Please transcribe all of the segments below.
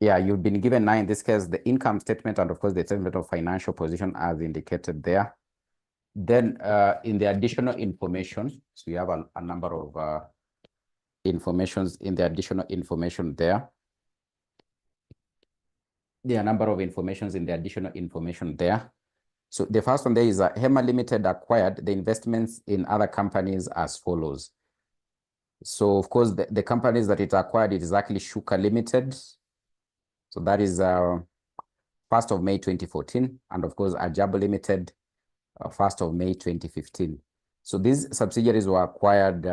Yeah, you've been given now in this case the income statement and of course the statement of financial position as indicated there. Then in the additional information, so you have a number of informations in the additional information there. There are a number of informations in the additional information there. So the first one there is HEMA Limited acquired the investments in other companies as follows. So of course the companies that it acquired, it is actually Shuka Limited. So that is 1st of May 2014, and of course Ajabu Limited 1st of May 2015. So these subsidiaries were acquired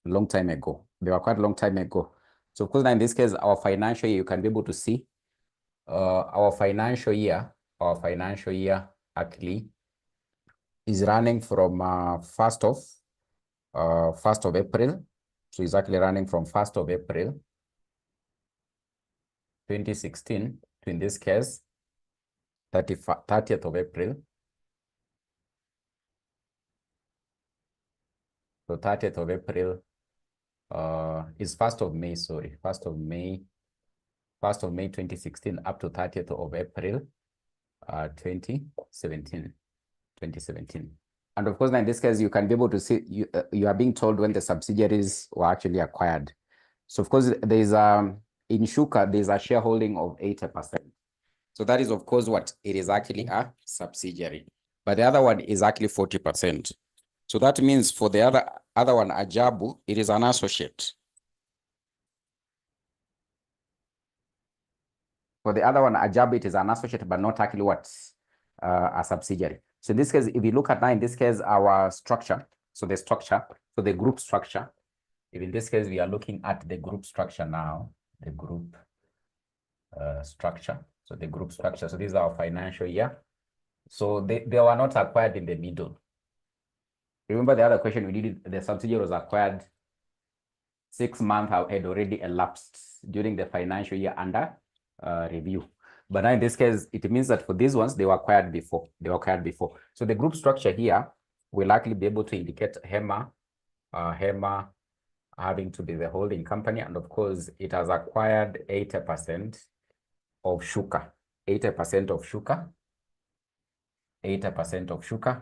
long time ago. They were acquired a long time ago. So of course now in this case, our financial year, you can be able to see our financial year actually is running from 1st of April. So it's actually running from 1st of April 2016 to, in this case, 30th of April. So 30th of April is 1st of May, sorry, 1st of May 2016 up to 30th of April 2017. And of course, now in this case, you can be able to see, you are being told when the subsidiaries were actually acquired. So of course, there's in Shuka, there's a shareholding of 80%. So that is, of course, what? It is actually a subsidiary. But the other one is actually 40%. So that means for the other one, Ajabu, it is an associate. For the other one, Ajabu, it is an associate, but not actually what? A subsidiary. So in this case, if you look at now, in this case, our structure, so the group structure, if in this case, we are looking at the group structure now, the group structure. So the group structure, so this is our financial year. So they were not acquired in the middle. Remember the other question we did, the subsidiary was acquired 6 months had already elapsed during the financial year under review. But now in this case, it means that for these ones, they were acquired before. So the group structure here will likely be able to indicate HEMA having to be the holding company. And of course, it has acquired 80% of Shuka, 80% of Shuka.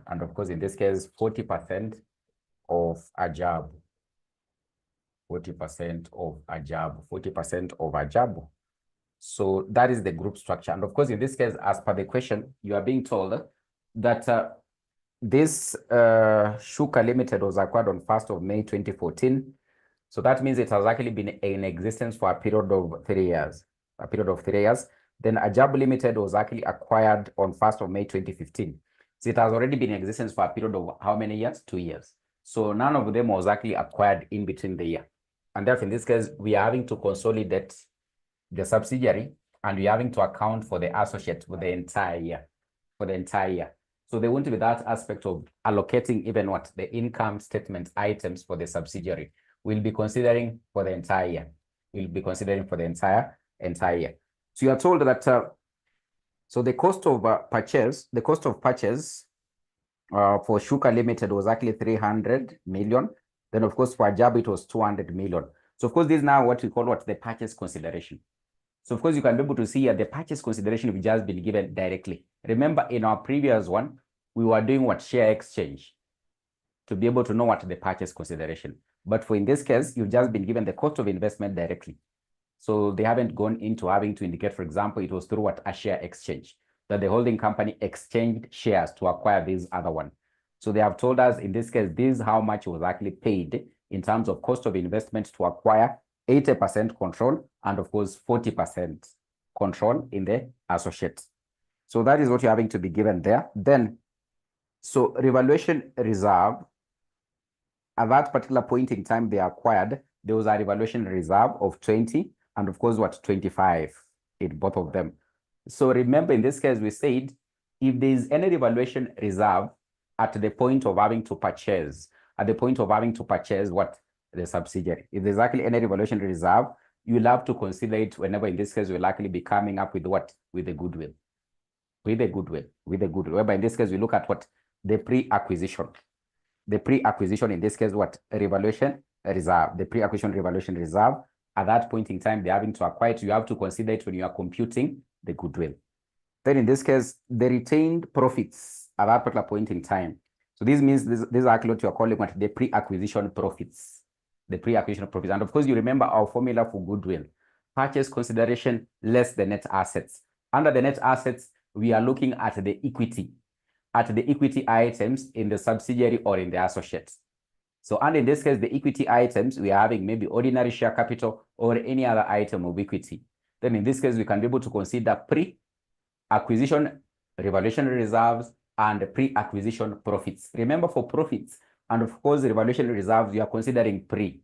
And of course, in this case, 40% of Ajabu. 40% of Ajabu. So that is the group structure. And of course, in this case, as per the question, you are being told that this Shuka Limited was acquired on 1st of May 2014. So that means it has actually been in existence for a period of 3 years. Then Ajabu Limited was actually acquired on 1st of May 2015. So it has already been in existence for a period of how many years? 2 years. So none of them was actually acquired in between the year. And therefore, in this case, we are having to consolidate the subsidiary and we are having to account for the associate for the entire year. So there won't be that aspect of allocating even what the income statement items for the subsidiary. We'll be considering for the entire year. So you are told that so the cost of purchase for Shuka Limited was actually 300 million. Then of course for Ajabu it was 200 million. So of course this is now what we call the purchase consideration. So of course you can be able to see the purchase consideration will just been given directly. Remember in our previous one, we were doing share exchange to be able to know what the purchase consideration. But for in this case, you've just been given the cost of investment directly. So they haven't gone into having to indicate, for example, it was through a share exchange, that the holding company exchanged shares to acquire this other one. So they have told us in this case, this is how much was actually paid in terms of cost of investment to acquire 80% control and of course 40% control in the associates. So that is what you're having to be given there. Then, so revaluation reserve, at that particular point in time they acquired, there was a revaluation reserve of 20 and of course 25 in both of them. So remember in this case, we said if there is any revaluation reserve at the point of having to purchase, the subsidiary, if there's actually any revaluation reserve, you'll have to consider it whenever in this case we'll likely be coming up with the goodwill. Whereby in this case we look at the pre-acquisition. The pre-acquisition in this case revaluation reserve, the pre-acquisition revaluation reserve, at that point in time they're having to acquire it, you have to consider it when you are computing the goodwill. Then in this case, the retained profits at that particular point in time. So this means this is actually what you're calling what the pre-acquisition profits. The pre-acquisition profits. And of course, you remember our formula for goodwill. Purchase consideration less the net assets. Under the net assets, we are looking at the equity items in the subsidiary or in the associates. So, and in this case, the equity items, we are having maybe ordinary share capital or any other item of equity. Then in this case, we can be able to consider pre-acquisition revaluation reserves and pre-acquisition profits. Remember, for profits and of course the revaluation reserves, you are considering pre.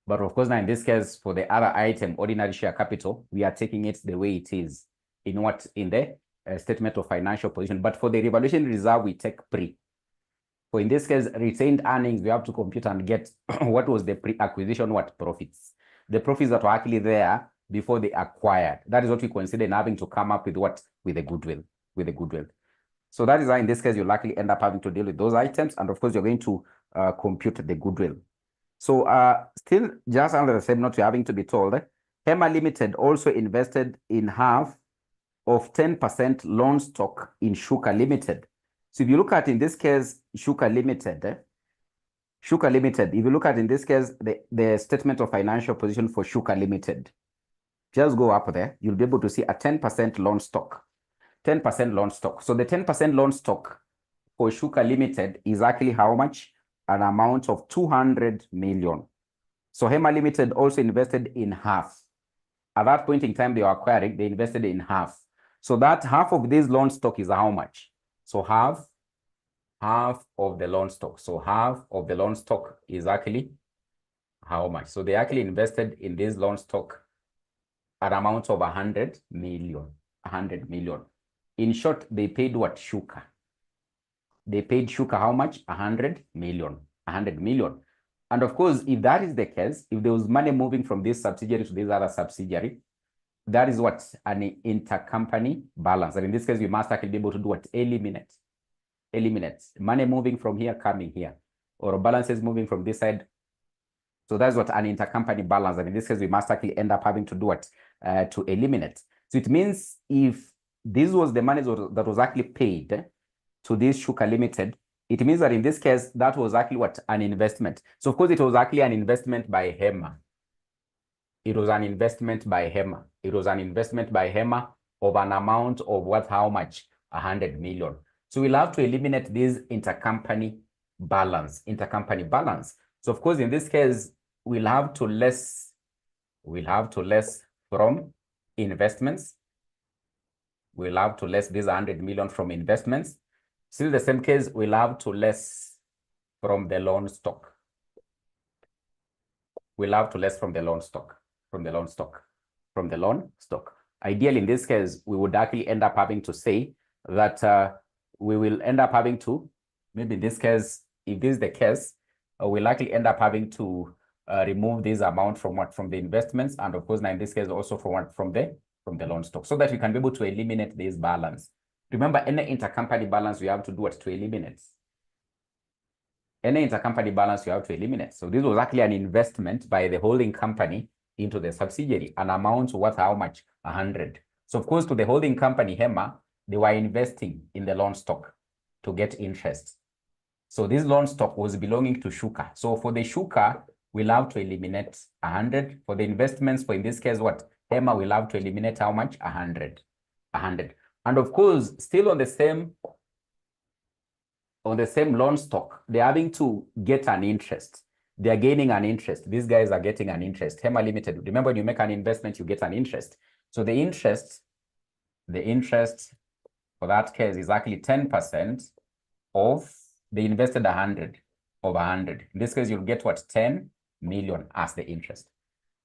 But of course now in this case, for the other item, ordinary share capital, we are taking it the way it is in the statement of financial position. But for the revaluation reserve, we take pre. So in this case, retained earnings, we have to compute and get what was the pre-acquisition profits. The profits that were actually there before they acquired. That is what we consider in having to come up with with the goodwill. So that is why in this case, you'll likely end up having to deal with those items. And of course, you're going to compute the goodwill. So still just under the same note, you're having to be told, HEMA Limited also invested in half of 10% loan stock in Shuka Limited. So if you look at, in this case, Shuka Limited, if you look at, in this case, the statement of financial position for Shuka Limited, just go up there, you'll be able to see a 10% loan stock. 10% loan stock. So the 10% loan stock for Shuka Limited is actually how much? An amount of 200 million. So HEMA Limited also invested in half. At that point in time they were acquiring, they invested in half. So that half of this loan stock is how much? So half of the loan stock. So half of the loan stock is actually how much? So they actually invested in this loan stock an amount of 100 million. 100 million. In short, they paid what? Shuka. They paid Shuka how much? 100 million. 100 million. And of course, if that is the case, if there was money moving from this subsidiary to this other subsidiary, that is what? An intercompany balance. And in this case, we must actually be able to do what? Eliminate. Money moving from here, coming here. Or balances moving from this side. So that's what an intercompany balance. And in this case, we must actually end up having to do what? To eliminate. So it means if this was the money that was actually paid to this Shuka Limited, it means that in this case, that was actually what? An investment. So of course, it was actually an investment by HEMA. It was an investment by HEMA. It was an investment by HEMA of an amount of what? How much? 100 million. So we'll have to eliminate this intercompany balance. So of course, in this case, we'll have to less from investments. We'll have to less this 100 million from investments. Still the same case, we'll have to less from the loan stock. We'll have to less from the loan stock. Ideally, in this case, we would actually end up having to say that we will end up having to, maybe in this case, if this is the case, we'll likely end up having to remove this amount from the investments, and of course now in this case also from the loan stock, so that we can be able to eliminate this balance. Remember, any intercompany balance we have to do what? To eliminate. Any intercompany balance you have to eliminate. So this was actually an investment by the holding company into the subsidiary, an amount worth how much? 100. So of course, to the holding company HEMA, they were investing in the loan stock to get interest. So this loan stock was belonging to Shuka. So for the Shuka, we'll have to eliminate 100. For the investments, for in this case, what? HEMA will have to eliminate how much? 100. And of course, still on the same loan stock, they're having to get an interest. They're gaining an interest. These guys are getting an interest. HEMA Limited, remember, when you make an investment, you get an interest. So the interest for that case is actually 10% of the invested 100 of 100. In this case, you'll get what? 10 million as the interest.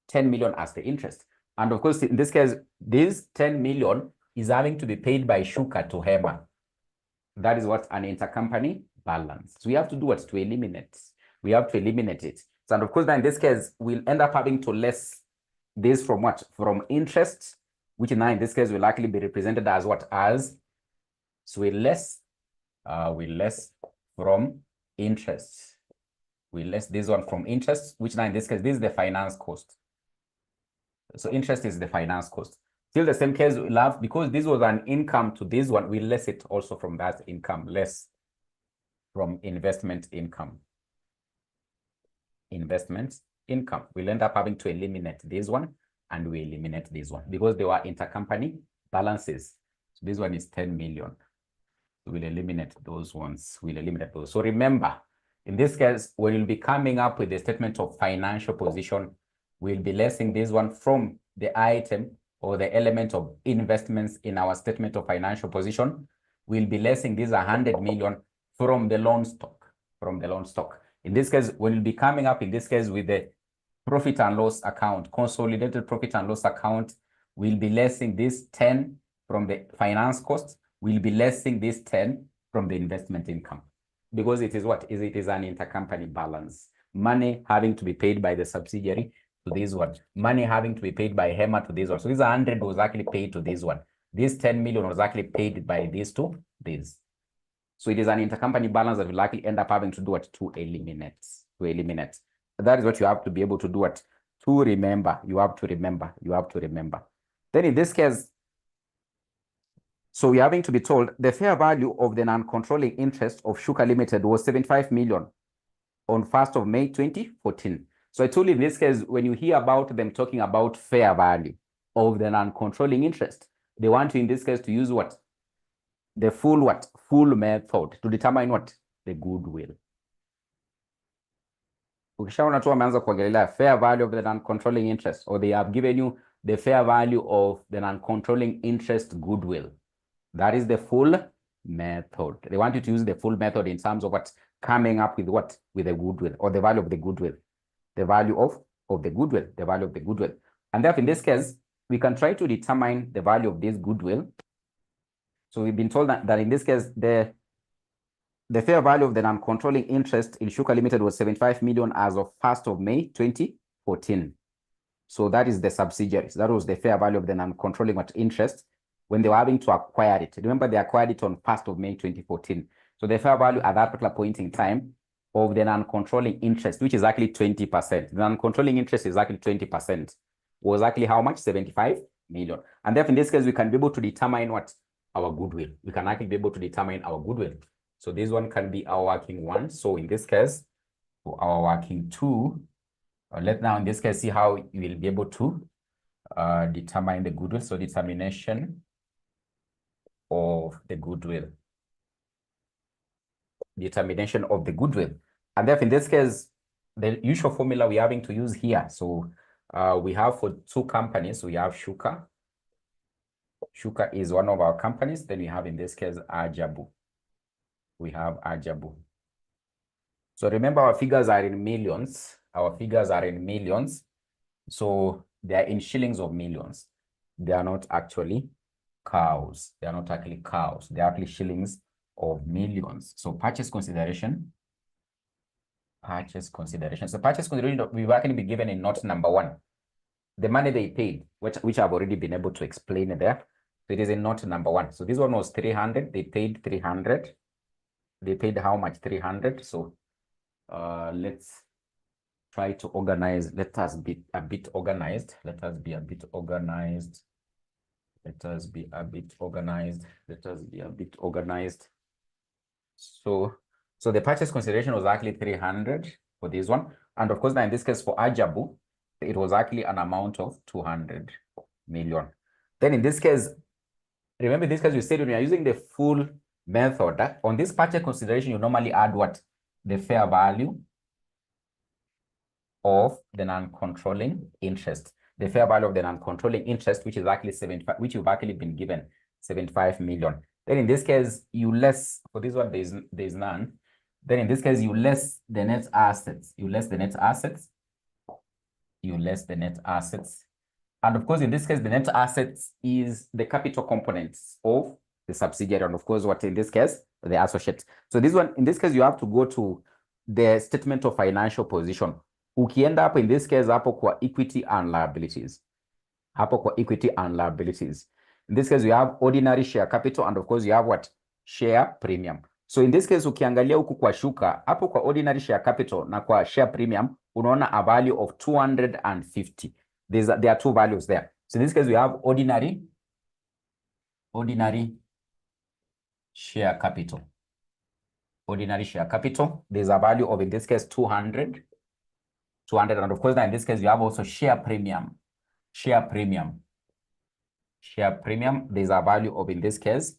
10 million as the interest. And of course, in this case, this 10 million is having to be paid by Shuka to HEMA. That is what? An intercompany balance. So we have to do what? To eliminate. We have to eliminate it. So, and of course, now in this case, we'll end up having to less this from what? From interest, which now in this case will likely be represented as what? So we less from interest. We less this one from interest, which now in this case, this is the finance cost. So interest is the finance cost. Still the same case, we'll have, because this was an income to this one, we less it also from that income, less from investment income. Investment income. We'll end up having to eliminate this one and we eliminate this one because they were intercompany balances. So this one is 10 million. We'll eliminate those ones. We'll eliminate those. So remember, in this case, when you'll be coming up with a statement of financial position, we'll be lessing this one from the item or the element of investments in our statement of financial position. We'll be lessing this 100 million from the loan stock, In this case, when you'll be coming up in this case with the profit and loss account, consolidated profit and loss account, we'll be lessing this 10 from the finance costs. We'll be lessing this 10 from the investment income because it is what? It is an intercompany balance. Money having to be paid by the subsidiary to this one. Money having to be paid by HEMA to this one. So this 100 was actually paid to this one. This 10 million was actually paid by these two, this. So it is an intercompany balance that will likely end up having to do what? To eliminate. That is what you have to be able to do what? To remember. You have to remember. Then in this case, so we're having to be told the fair value of the non-controlling interest of Shuka Limited was 75 million on 1st of May 2014. So I told you in this case, when you hear about them talking about fair value of the non-controlling interest, they want you in this case to use what? The full what? Full method to determine what? The goodwill. Ukishaona tu wameanza kuongelea fair value of the non-controlling interest, or they have given you the fair value of the non-controlling interest goodwill. That is the full method. They want you to use the full method in terms of what? Coming up with what? With the goodwill or the value of the goodwill. The value of the goodwill. The value of the goodwill. And therefore, in this case, we can try to determine the value of this goodwill. So we've been told that in this case, the fair value of the non-controlling interest in Shuka Limited was 75 million as of 1st of May 2014. So that is the subsidiaries. That was the fair value of the non-controlling interest when they were having to acquire it. Remember, they acquired it on 1st of May 2014. So the fair value at that particular point in time of the non-controlling interest, which is actually 20%. The non-controlling interest is actually 20%. Was actually how much? 75 million. And therefore, in this case, we can be able to determine what? Our goodwill. We can actually be able to determine our goodwill. So this one can be our working one. So in this case, for our working two, let's now in this case see how you will be able to determine the goodwill. So determination of the goodwill. Determination of the goodwill. And therefore, in this case, the usual formula we're having to use here. So we have for two companies, we have Shuka. Shuka is one of our companies. Then we have in this case Ajabu. We have Ajabu. So remember, our figures are in millions. Our figures are in millions. So they are in shillings of millions. They are not actually cows. They are not actually cows. They are actually shillings of millions. So purchase consideration. Purchase consideration. So purchase consideration, we will actually be given in note number 1. The money they paid, which I've already been able to explain there. So it is in note number 1. So this one was 300. They paid 300. They paid how much? 300. So let's try to organize. Let us be a bit organized. Let us be a bit organized. Let us be a bit organized. Let us be a bit organized. So the purchase consideration was actually 300 for this one. And of course, now in this case for Ajabu, it was actually an amount of 200 million. Then in this case, remember in this case, we said when you are using the full method, on this purchase consideration, you normally add what? The fair value of the non-controlling interest. The fair value of the non-controlling interest, which is actually 75, which you've actually been given 75 million. Then in this case, you less, for this one, there's none. Then in this case, you less the net assets. You less the net assets. You less the net assets. And of course, in this case, the net assets is the capital components of the subsidiary. And of course, what in this case, the associate. So this one, in this case, you have to go to the statement of financial position. Ukienda hapo, in this case, hapo kwa equity and liabilities. Hapo kwa equity and liabilities. In this case, you have ordinary share capital. And of course, you have what? Share premium. So in this case ukiangalia huku kwa shuka hapo kwa ordinary share capital na kwa share premium unaona a value of 250. There are two values there. So in this case we have ordinary share capital. Ordinary share capital, there's a value of, in this case, 200. And of course, now in this case, you have also share premium. Share premium, there's a value of, in this case,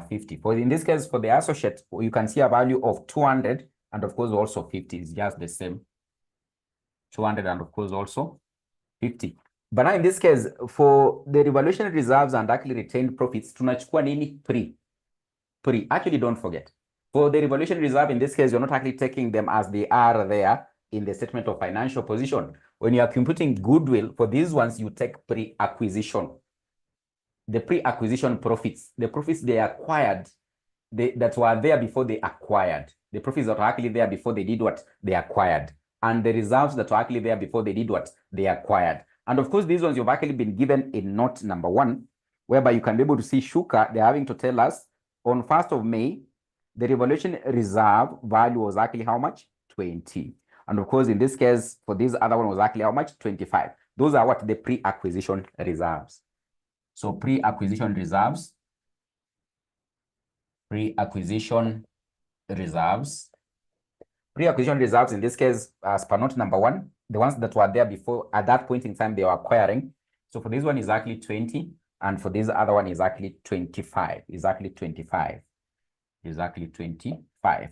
50. For in this case, for the associate, you can see a value of 200, and of course, also 50 is just the same. 200, and of course, also 50. But now in this case, for the revaluation reserves and actually retained profits, tunachukua nini? Pre. Actually, don't forget. For the revaluation reserve, in this case, you're not actually taking them as they are there in the statement of financial position. When you are computing goodwill, for these ones, you take pre-acquisition. The pre-acquisition profits, the profits they acquired, that were there before they acquired. The profits that were actually there before they did what? They acquired. And the reserves that were actually there before they did what? They acquired. And of course, these ones you've actually been given in note number 1, whereby you can be able to see Shuka, they're having to tell us on 1st of May, the revaluation reserve value was actually how much? 20. And of course, in this case, for this other one was actually how much? 25. Those are what? The pre-acquisition reserves. So pre-acquisition reserves. Pre-acquisition reserves. Pre-acquisition reserves, in this case, as per note number 1, the ones that were there before, at that point in time, they were acquiring. So for this one is actually 20. And for this other one is actually 25. Exactly 25. Exactly 25.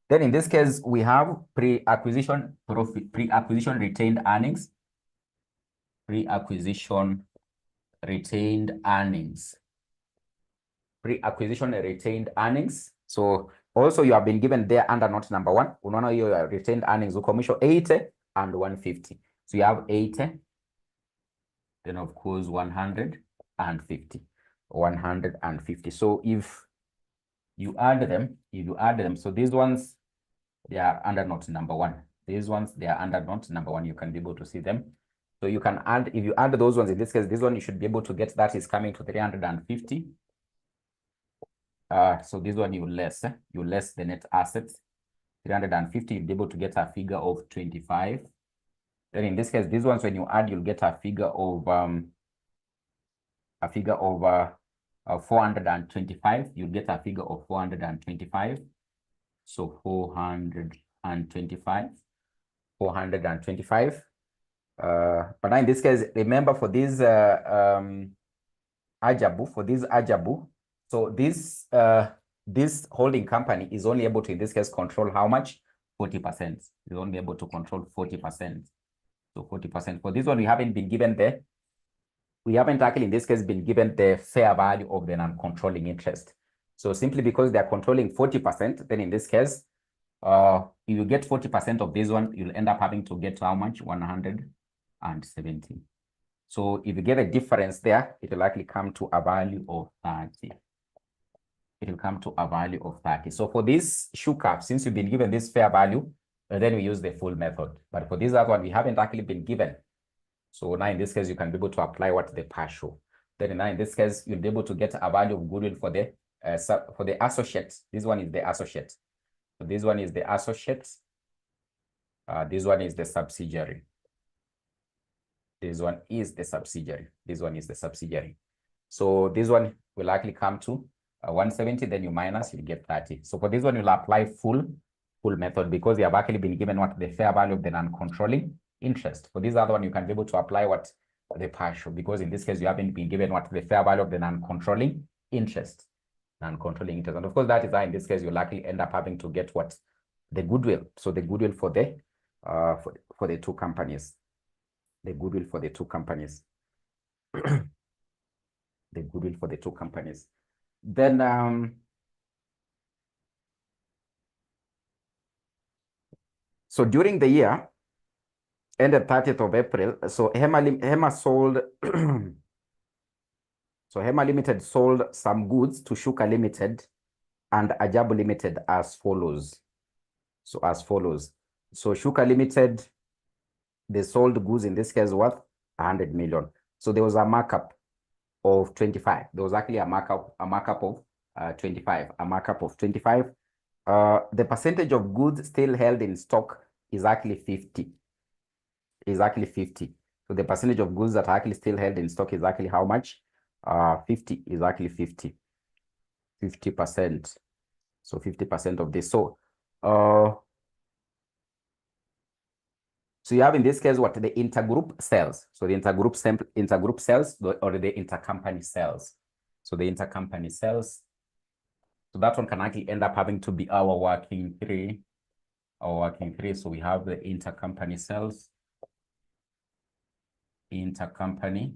Then in this case, we have pre-acquisition profit, pre-acquisition retained earnings. Pre-acquisition retained earnings. Pre-acquisition retained earnings. So also you have been given there under note number 1. Unaona your retained earnings ukomisho 80 and 150. So you have 80. Then of course 150. 150. So if you add them, so these ones, they are under note number 1. These ones, they are under note number 1. You can be able to see them. So you can add, if you add those ones, in this case, this one you should be able to get, that is coming to 350. So this one you less the net assets. 350, you'll be able to get a figure of 25. Then in this case, these ones, when you add, you'll get a figure of 425. You'll get a figure of 425. So 425. But now in this case, remember for this Ajabu, so this holding company is only able to, in this case, control how much? 40%. Is only able to control 40%. So 40%. For this one, we haven't been given we haven't actually in this case been given the fair value of the non-controlling interest. So simply because they're controlling 40%, then in this case, if you get 40% of this one, you'll end up having to get how much? 170. So if you get a difference there, it will likely come to a value of 30. It will come to a value of 30. So for this Shuka, since you've been given this fair value, then we use the full method. But for this other one, we haven't actually been given. So now in this case, you can be able to apply what the partial. Then now in this case, you'll be able to get a value of goodwill for the associate. This one is the associate. So this one is the associate. This one is the subsidiary. This one is the subsidiary. This one is the subsidiary. So this one will likely come to 170, then you minus, you get 30. So for this one, you'll apply full method because you have actually been given what the fair value of the non-controlling interest. For this other one, you can be able to apply what the partial, because in this case, you haven't been given what the fair value of the non-controlling interest. And of course, that is why in this case, you'll likely end up having to get what the goodwill. So the goodwill for the two companies. The goodwill for the two companies. The goodwill for the two companies. Then so during the year ended 30th of April, so Hema sold so Hema Limited sold some goods to Shuka Limited and Ajabu Limited as follows. So as follows. So Shuka Limited, they sold goods in this case worth 100 million. So there was a markup of 25. There was actually a markup of 25. A markup of 25. the percentage of goods still held in stock is actually 50. Is actually 50. So the percentage of goods that are actually still held in stock is actually how much? 50 is actually 50. 50%. So 50% of this. So you have in this case what? The intergroup sales. So the intergroup sales or the intercompany sales. So the intercompany sales. So that one can actually end up having to be our working three. So we have the intercompany sales. Intercompany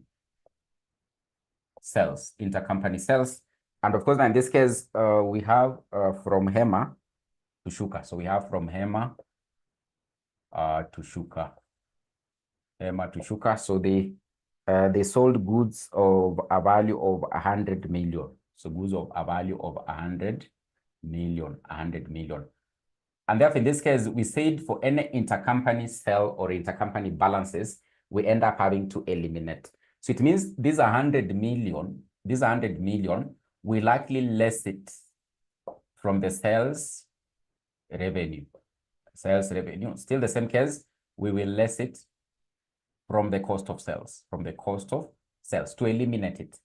sales. And of course, in this case, we have from Hema to Shuka. So we have from Hema to Shuka. So they sold goods of a value of 100 million. So goods of a value of 100 million. And therefore, in this case, we said for any intercompany sale or intercompany balances, we end up having to eliminate. So it means these 100 million, we likely less it from the sales revenue. Still the same case, we will less it from the cost of sales, to eliminate it.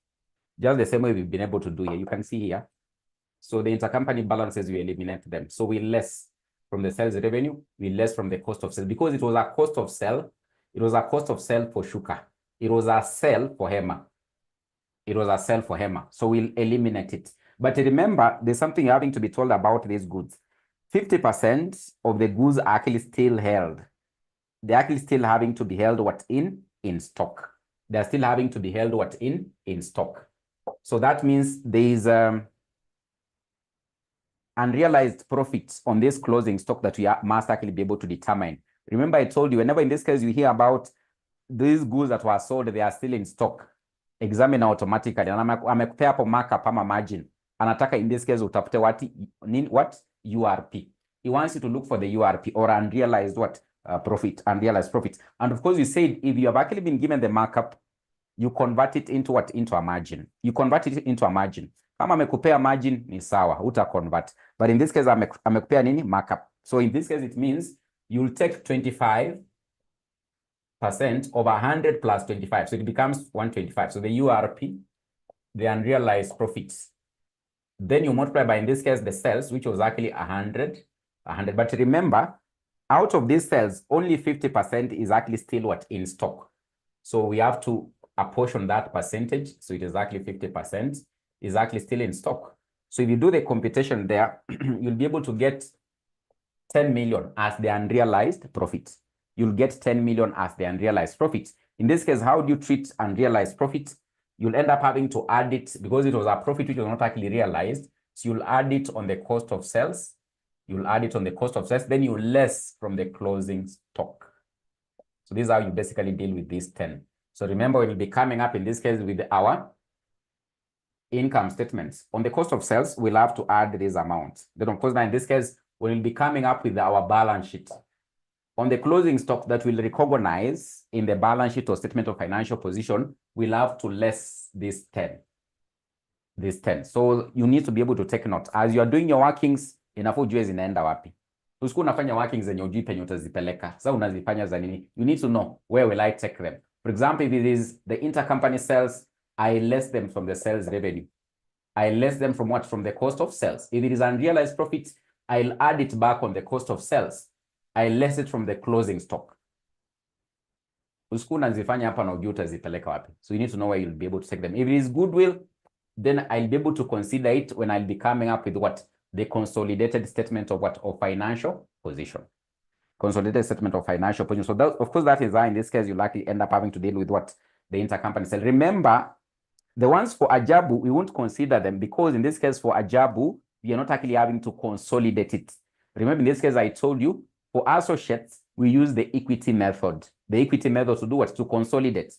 Just the same way we've been able to do here. You can see here. So the intercompany balances, we eliminate them. So we less from the sales revenue, we less from the cost of sale, because it was a cost of sale. It was a cost of sale for Shuka. It was a sale for Hema. So we'll eliminate it. But remember, there's something having to be told about these goods. 50% of the goods are actually still held. They're actually still having to be held in stock. They're still having to be held in stock. So that means there is unrealized profits on this closing stock that we must actually be able to determine. Remember, I told you, whenever in this case you hear about these goods that were sold, they are still in stock, examine automatically. And amekupea hapo markup ama margin. Anataka in this case utafute what? URP. He wants you to look for the URP or unrealized profit, unrealized profits. And of course, you said if you have actually been given the markup, you convert it into what? Into a margin. Kama amekupea margin ni sawa, uta-convert. But in this case, amekupea nini? Markup. So in this case, it means you'll take 25% over 100 plus 25. So it becomes 125. So the URP, the unrealized profits. Then you multiply by, in this case, the sales, which was actually 100. But remember, out of these sales, only 50% is actually still in stock. So we have to apportion that percentage. So it is actually 50% is actually still in stock. So if you do the computation there, you'll be able to get 10 million as the unrealized profits. You'll get 10 million as the unrealized profits. In this case, how do you treat unrealized profits? You'll end up having to add it, because it was a profit which was not actually realized. So you'll add it on the cost of sales. Then you less from the closing stock. So this is how you basically deal with these 10. So remember, we'll be coming up in this case with our income statements. On the cost of sales, we'll have to add this amount. Then of course, now in this case, we'll be coming up with our balance sheet. On the closing stock that we'll recognize in the balance sheet or statement of financial position, we'll have to less this 10. So you need to be able to take note. As you are doing your workings, inafaa ujue zinaenda wapi. Usiku unafanya workings zenye ujui penye utazipeleka. Sasa unazifanya za nini? You need to know, where will I take them? For example, if it is the intercompany sales, I less them from the sales revenue. I less them from what? From the cost of sales. If it is unrealized profits, I'll add it back on the cost of sales. I less it from the closing stock. Usiku unazifanya hapa na ujui utazipeleka wapi. So you need to know where you'll be able to take them. If it is goodwill, then I'll be able to consider it when I'll be coming up with what? The consolidated statement of what? Of financial position. Consolidated statement of financial position. So that, of course, that is why in this case, you likely end up having to deal with what? The intercompany sale. Remember, the ones for Ajabu, we won't consider them, because in this case for Ajabu, we are not actually having to consolidate it. Remember, in this case, I told you, for associates, we use the equity method. The equity method to do what? To consolidate.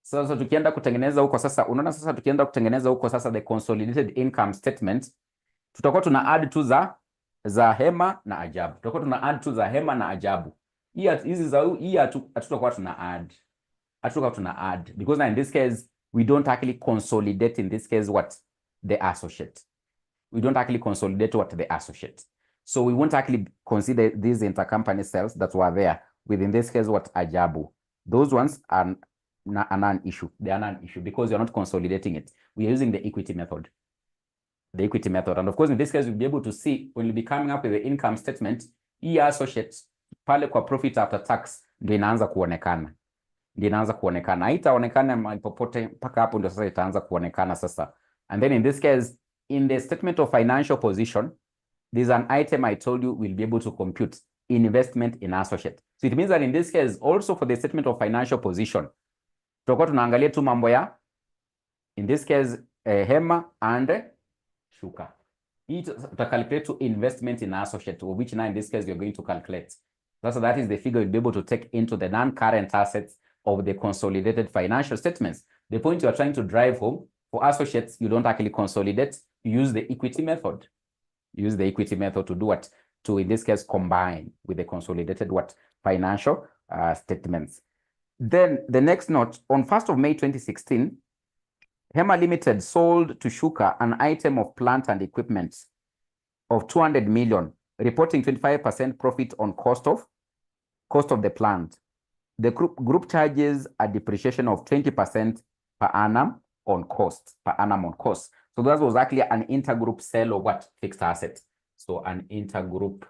Sasa tukienda kutengeneza huko sasa, unaona sasa tukienda kutengeneza huko sasa the consolidated income statement, tutakuwa tuna add tu za Hema na Ajabu. Tutakuwa tuna add tu za Hema na Ajabu. Hizi za hii hatutakuwa tuna add. Because now in this case, we don't actually consolidate in this case what? The associate. we don't actually consolidate what the associates. So we won't actually consider these intercompany sales that were there within this case what Ajabu. Those ones are non-issue. They are non-issue because you're not consolidating it. We are using the equity method. The equity method. And of course, in this case, you'll be able to see when you'll be coming up with the income statement, associates pale kwa profit after tax ndio inaanza kuonekana. Haitaonekana mahali popote mpaka hapo ndio sasa itaanza kuonekana sasa. And then in this case, in the statement of financial position, there's an item I told you will be able to compute investment in associate. So it means that in this case, also for the statement of financial position, tutakuwa tunaangalia tu mambo ya, in this case, Hema and Shuka. To calculate to investment in associate, which now in this case you're going to calculate. So that is the figure you'll be able to take into the non-current assets of the consolidated financial statements. The point you are trying to drive home, for associates, you don't actually consolidate, you use the equity method. Use the equity method to do what? To, in this case, combine with the consolidated what? Financial statements. Then the next note, on 1st of May 2016, Hema Limited sold to Shuka an item of plant and equipment of 200 million, reporting 25% profit on cost of the plant. The group charges a depreciation of 20% per annum on cost, So that was actually an intergroup sale of what? Fixed asset. So an intergroup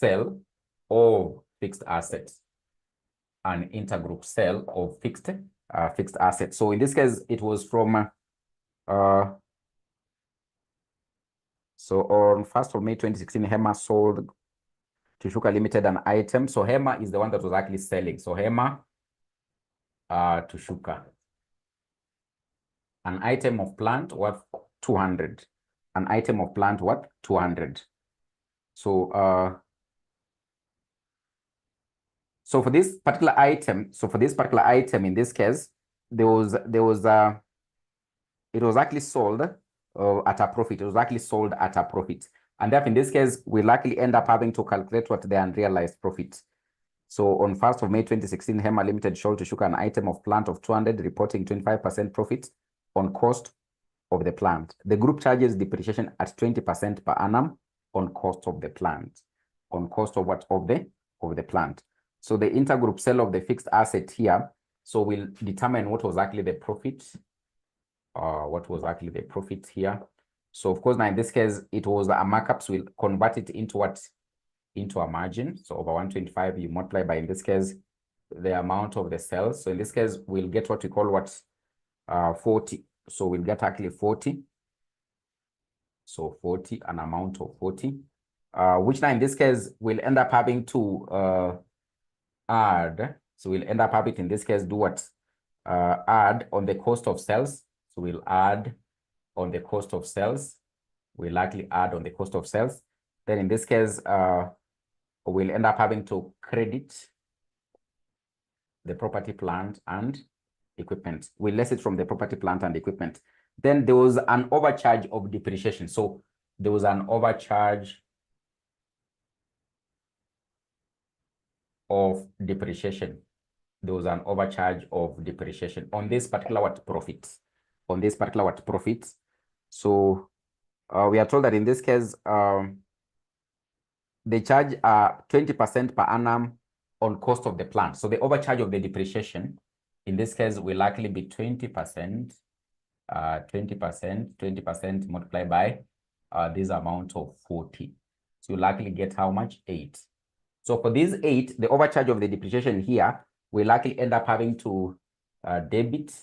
sale of fixed assets. An intergroup sale of fixed assets. So in this case, it was from so on 1st of May 2016, Hema sold to Shuka Limited an item. So Hema is the one that was actually selling. So Hema to Shuka. An item of plant worth 200. An item of plant worth 200. So so for this particular item, in this case, it was actually sold at a profit. It was actually sold at a profit. And therefore, in this case, we'll likely end up having to calculate what the unrealized profit. So on 1st of May 2016, Hema Limited sold to Shuka an item of plant of 200, reporting 25% profit on cost of the plant. The group charges depreciation at 20% per annum on cost of the plant. On cost of what? Of the plant. So the intergroup sale of the fixed asset here, so we'll determine what was actually the profit. What was actually the profit here. So of course, now in this case, it was a markup, so we'll convert it into what? Into a margin. So over 125, you multiply by, in this case, the amount of the sales. So in this case, we'll get what we call what? 40. So we'll get actually 40. So 40, an amount of 40, which now in this case, we'll end up having to add. So we'll end up having, in this case, do what? Add on the cost of sales. So we'll add on the cost of sales. We'll likely add on the cost of sales. Then in this case, we'll end up having to credit the property, plant, and equipment. We'll less it from the property, plant, and equipment. Then there was an overcharge of depreciation. So there was an overcharge of depreciation. There was an overcharge of depreciation on this particular what? Profit. On this particular what? Profit. So we are told that in this case, they charge 20% per annum on cost of the plant. So the overcharge of the depreciation, in this case, will likely be 20%, 20% multiplied by this amount of 40. So you likely get how much? 8. So for these 8, the overcharge of the depreciation here, we likely end up having to debit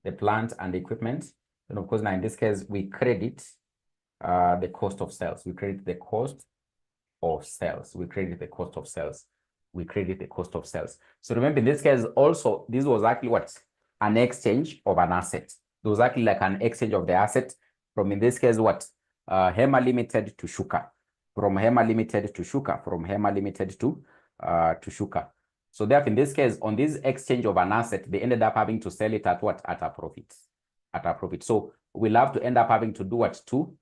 the plant and the equipment. And of course, now in this case, we credit the cost of sales. We credit the cost of sales. We credit the cost of sales. We credit the cost of sales. So remember, in this case, also, this was actually what? An exchange of an asset. It was actually like an exchange of the asset from, in this case, what? Hema Limited to Shuka. From Hema Limited to Shuka. From Hema Limited to Shuka. So therefore, in this case, on this exchange of an asset, they ended up having to sell it at what? At a profit. At a profit. So we'll have to end up having to do what? To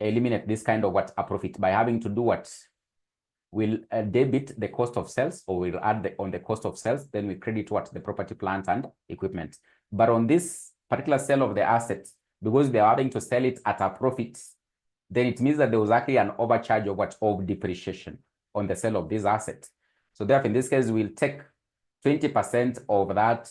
eliminate this kind of what? A profit by having to do what? We'll debit the cost of sales, or we'll add on the cost of sales, then we credit what? The property, plant, and equipment. But on this particular sale of the asset, because they are having to sell it at a profit, then it means that there was actually an overcharge of what? Of depreciation on the sale of this asset. So therefore, in this case, we'll take 20% of that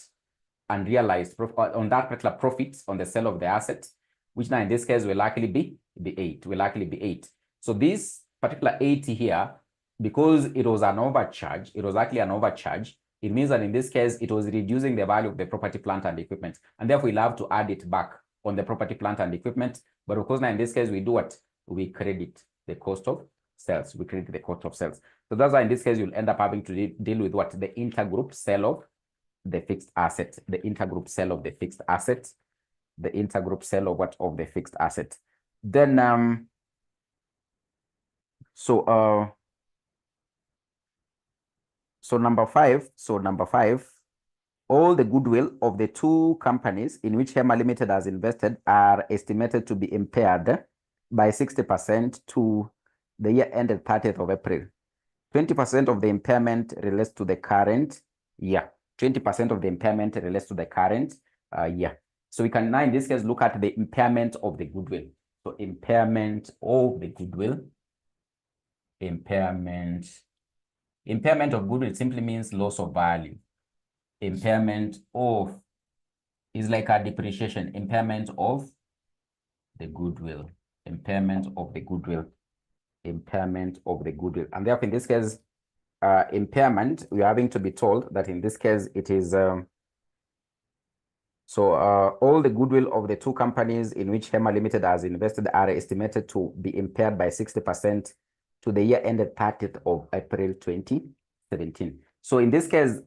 unrealized on that particular profit on the sale of the asset, which now in this case will likely be 8. Will likely be 8. So this particular 80 here, because it was an overcharge, it was actually an overcharge. It means that in this case, it was reducing the value of the property, plant, and equipment. And therefore, we'll have to add it back on the property, plant, and equipment. But of course, now in this case, we do what? We credit the cost of sales. We credit the cost of sales. So that's why in this case, you'll end up having to deal with what? The intergroup sale of the fixed asset. The intergroup sale of the fixed asset. The intergroup sale of what? Of the fixed asset. Then, so number five, all the goodwill of the two companies in which HEMA Limited has invested are estimated to be impaired by 60% to the year ended 30th of April. 20% of the impairment relates to the current year. 20% of the impairment relates to the current year. So we can now, in this case, look at the impairment of the goodwill. So impairment of the goodwill. Impairment of goodwill simply means loss of value. Impairment of is like a depreciation. Impairment of the goodwill. Impairment of the goodwill. Impairment of the goodwill. And therefore, in this case, impairment, we are having to be told that in this case, it is all the goodwill of the two companies in which HEMA Limited has invested are estimated to be impaired by 60% to the year ended 30th of April 2017. So in this case,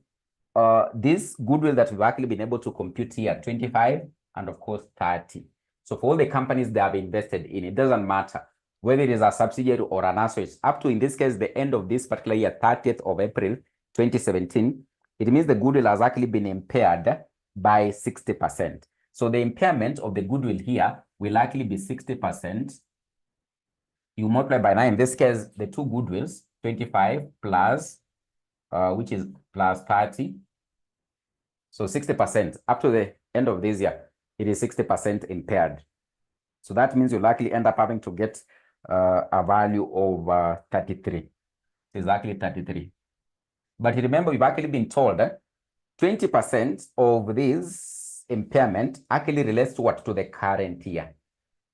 this goodwill that we've actually been able to compute here, 25 and of course 30. So for all the companies they have invested in, it doesn't matter whether it is a subsidiary or an associate, up to, in this case, the end of this particular year, 30th of April 2017, it means the goodwill has actually been impaired by 60%. So the impairment of the goodwill here will likely be 60%. You multiply by 9. In this case, the two goodwills, 25 plus, which is plus 30. So 60%. Up to the end of this year, it is 60% impaired. So that means you'll likely end up having to get a value of 33. Exactly 33. But remember, we've actually been told that 20% of this impairment actually relates to what? To the current year.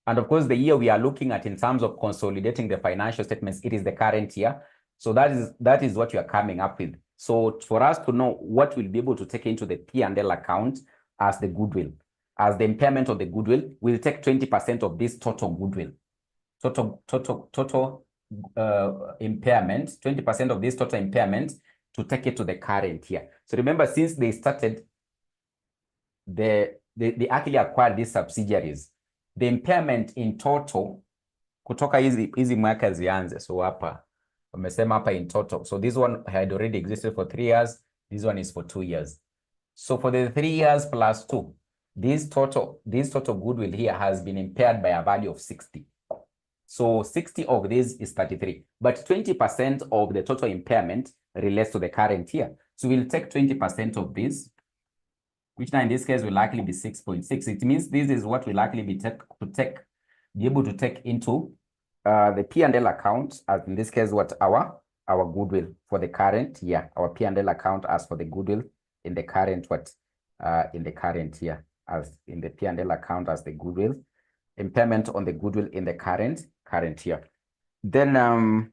And of course, the year we are looking at in terms of consolidating the financial statements, it is the current year. So that is what you are coming up with. So for us to know what we'll be able to take into the P&L account as the goodwill, as the impairment of the goodwill, we'll take 20% of this total goodwill. Total impairment, 20% of this total impairment to take it to the current year. So remember, since they started, they actually acquired these subsidiaries. The impairment in total, kutoka hizi mwaka zianze, so hapa, wamesema hapa in total. So this one had already existed for 3 years. This one is for 2 years. So for the 3 years plus 2, this total goodwill here has been impaired by a value of 60. So 60 of this is 33, but 20% of the total impairment relates to the current year. So we'll take 20% of this, which now in this case will likely be 6.6. It means this is what will likely be able to take into the P&L account, as in this case, what our goodwill for the current year, our P&L account as for the goodwill in the current in the current year, as in the P&L account as the goodwill, impairment on the goodwill in the current year. Then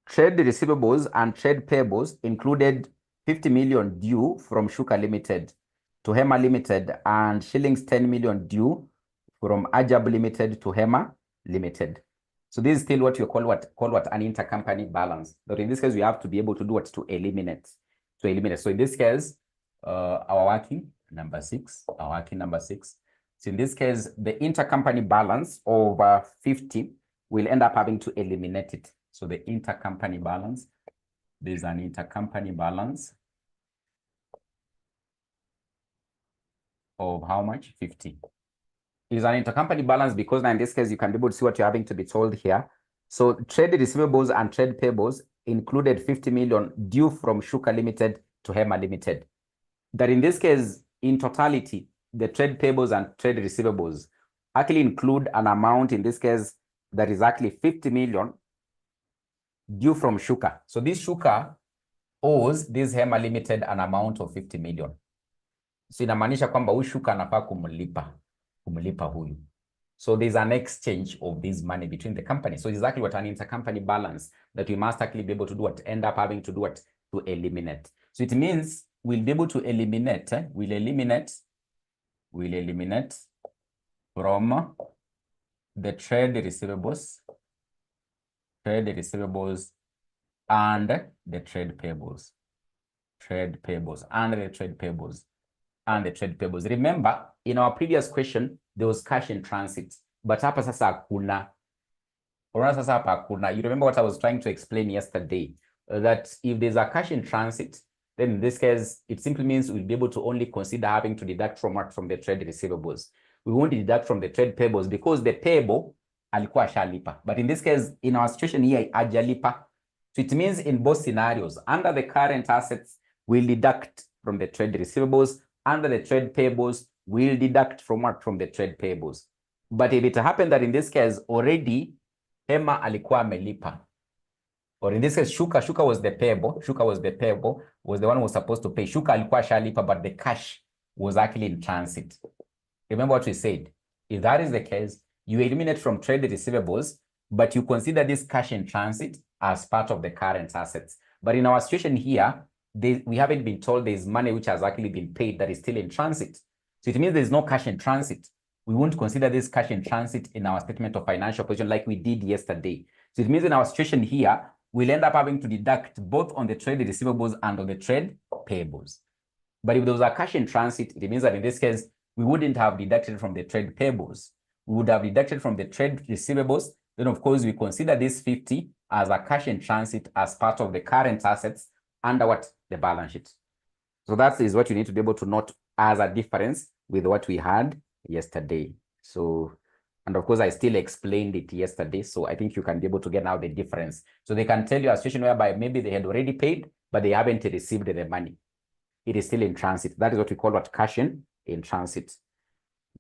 trade receivables and trade payables included 50 million due from Shuka Limited to HEMA Limited and shillings 10 million due from Ajab Limited to HEMA Limited. So this is still what you call an intercompany balance. But in this case, we have to be able to do what? To eliminate. So in this case, our working number 6. So in this case, the intercompany balance of 50 will end up having to eliminate it. So the intercompany balance, there's an intercompany balance of how much? 50. It is an intercompany balance because now in this case, you can be able to see what you're having to be told here. So trade receivables and trade payables included 50 million due from Shuka Limited to HEMA Limited. that in this case, in totality, the trade payables and trade receivables actually include an amount, in this case, that is actually 50 million due from Shuka. So this Shuka owes this Hema Limited an amount of 50 million. So inamaanisha kwamba huyu Shuka anafaa kumlipa huyu. So there's an exchange of this money between the company. So exactly what an intercompany balance that we must actually be able to do what, end up having to do what, to eliminate. So it means we'll be able to eliminate, we'll eliminate from the trade receivables and the trade payables. Remember, in our previous question, there was cash in transit, but hapa sasa hakuna. You remember what I was trying to explain yesterday, that if there's a cash in transit, then in this case, it simply means we'll be able to only consider having to deduct from the trade receivables. We won't deduct from the trade payables because the payable alikuwa shalipa. But in this case, in our situation here, ajalipa. So it means in both scenarios, under the current assets, we'll deduct from the trade receivables. Under the trade payables, we'll deduct from what? From the trade payables. But if it happened that in this case, already Hema alikuwa amelipa, or in this case, Shuka was the payable. Was the one who was supposed to pay. Shuka alikuwa shalipa, but the cash was actually in transit. Remember what we said. If that is the case, you eliminate from trade receivables, but you consider this cash in transit as part of the current assets. But in our situation here, we haven't been told there's money which has actually been paid that is still in transit. So it means there's no cash in transit. We won't consider this cash in transit in our statement of financial position like we did yesterday. So it means in our situation here, we'll end up having to deduct both on the trade receivables and on the trade payables. But if there was a cash in transit, it means that in this case, we wouldn't have deducted from the trade payables. We would have deducted from the trade receivables. Then, of course, we consider this 50 as a cash in transit as part of the current assets under what? The balance sheet. So that is what you need to be able to note as a difference with what we had yesterday. So, and of course, I still explained it yesterday. So I think you can be able to get now the difference. So they can tell you a situation whereby maybe they had already paid, but they haven't received the money. It is still in transit. That is what we call what? Cash in transit.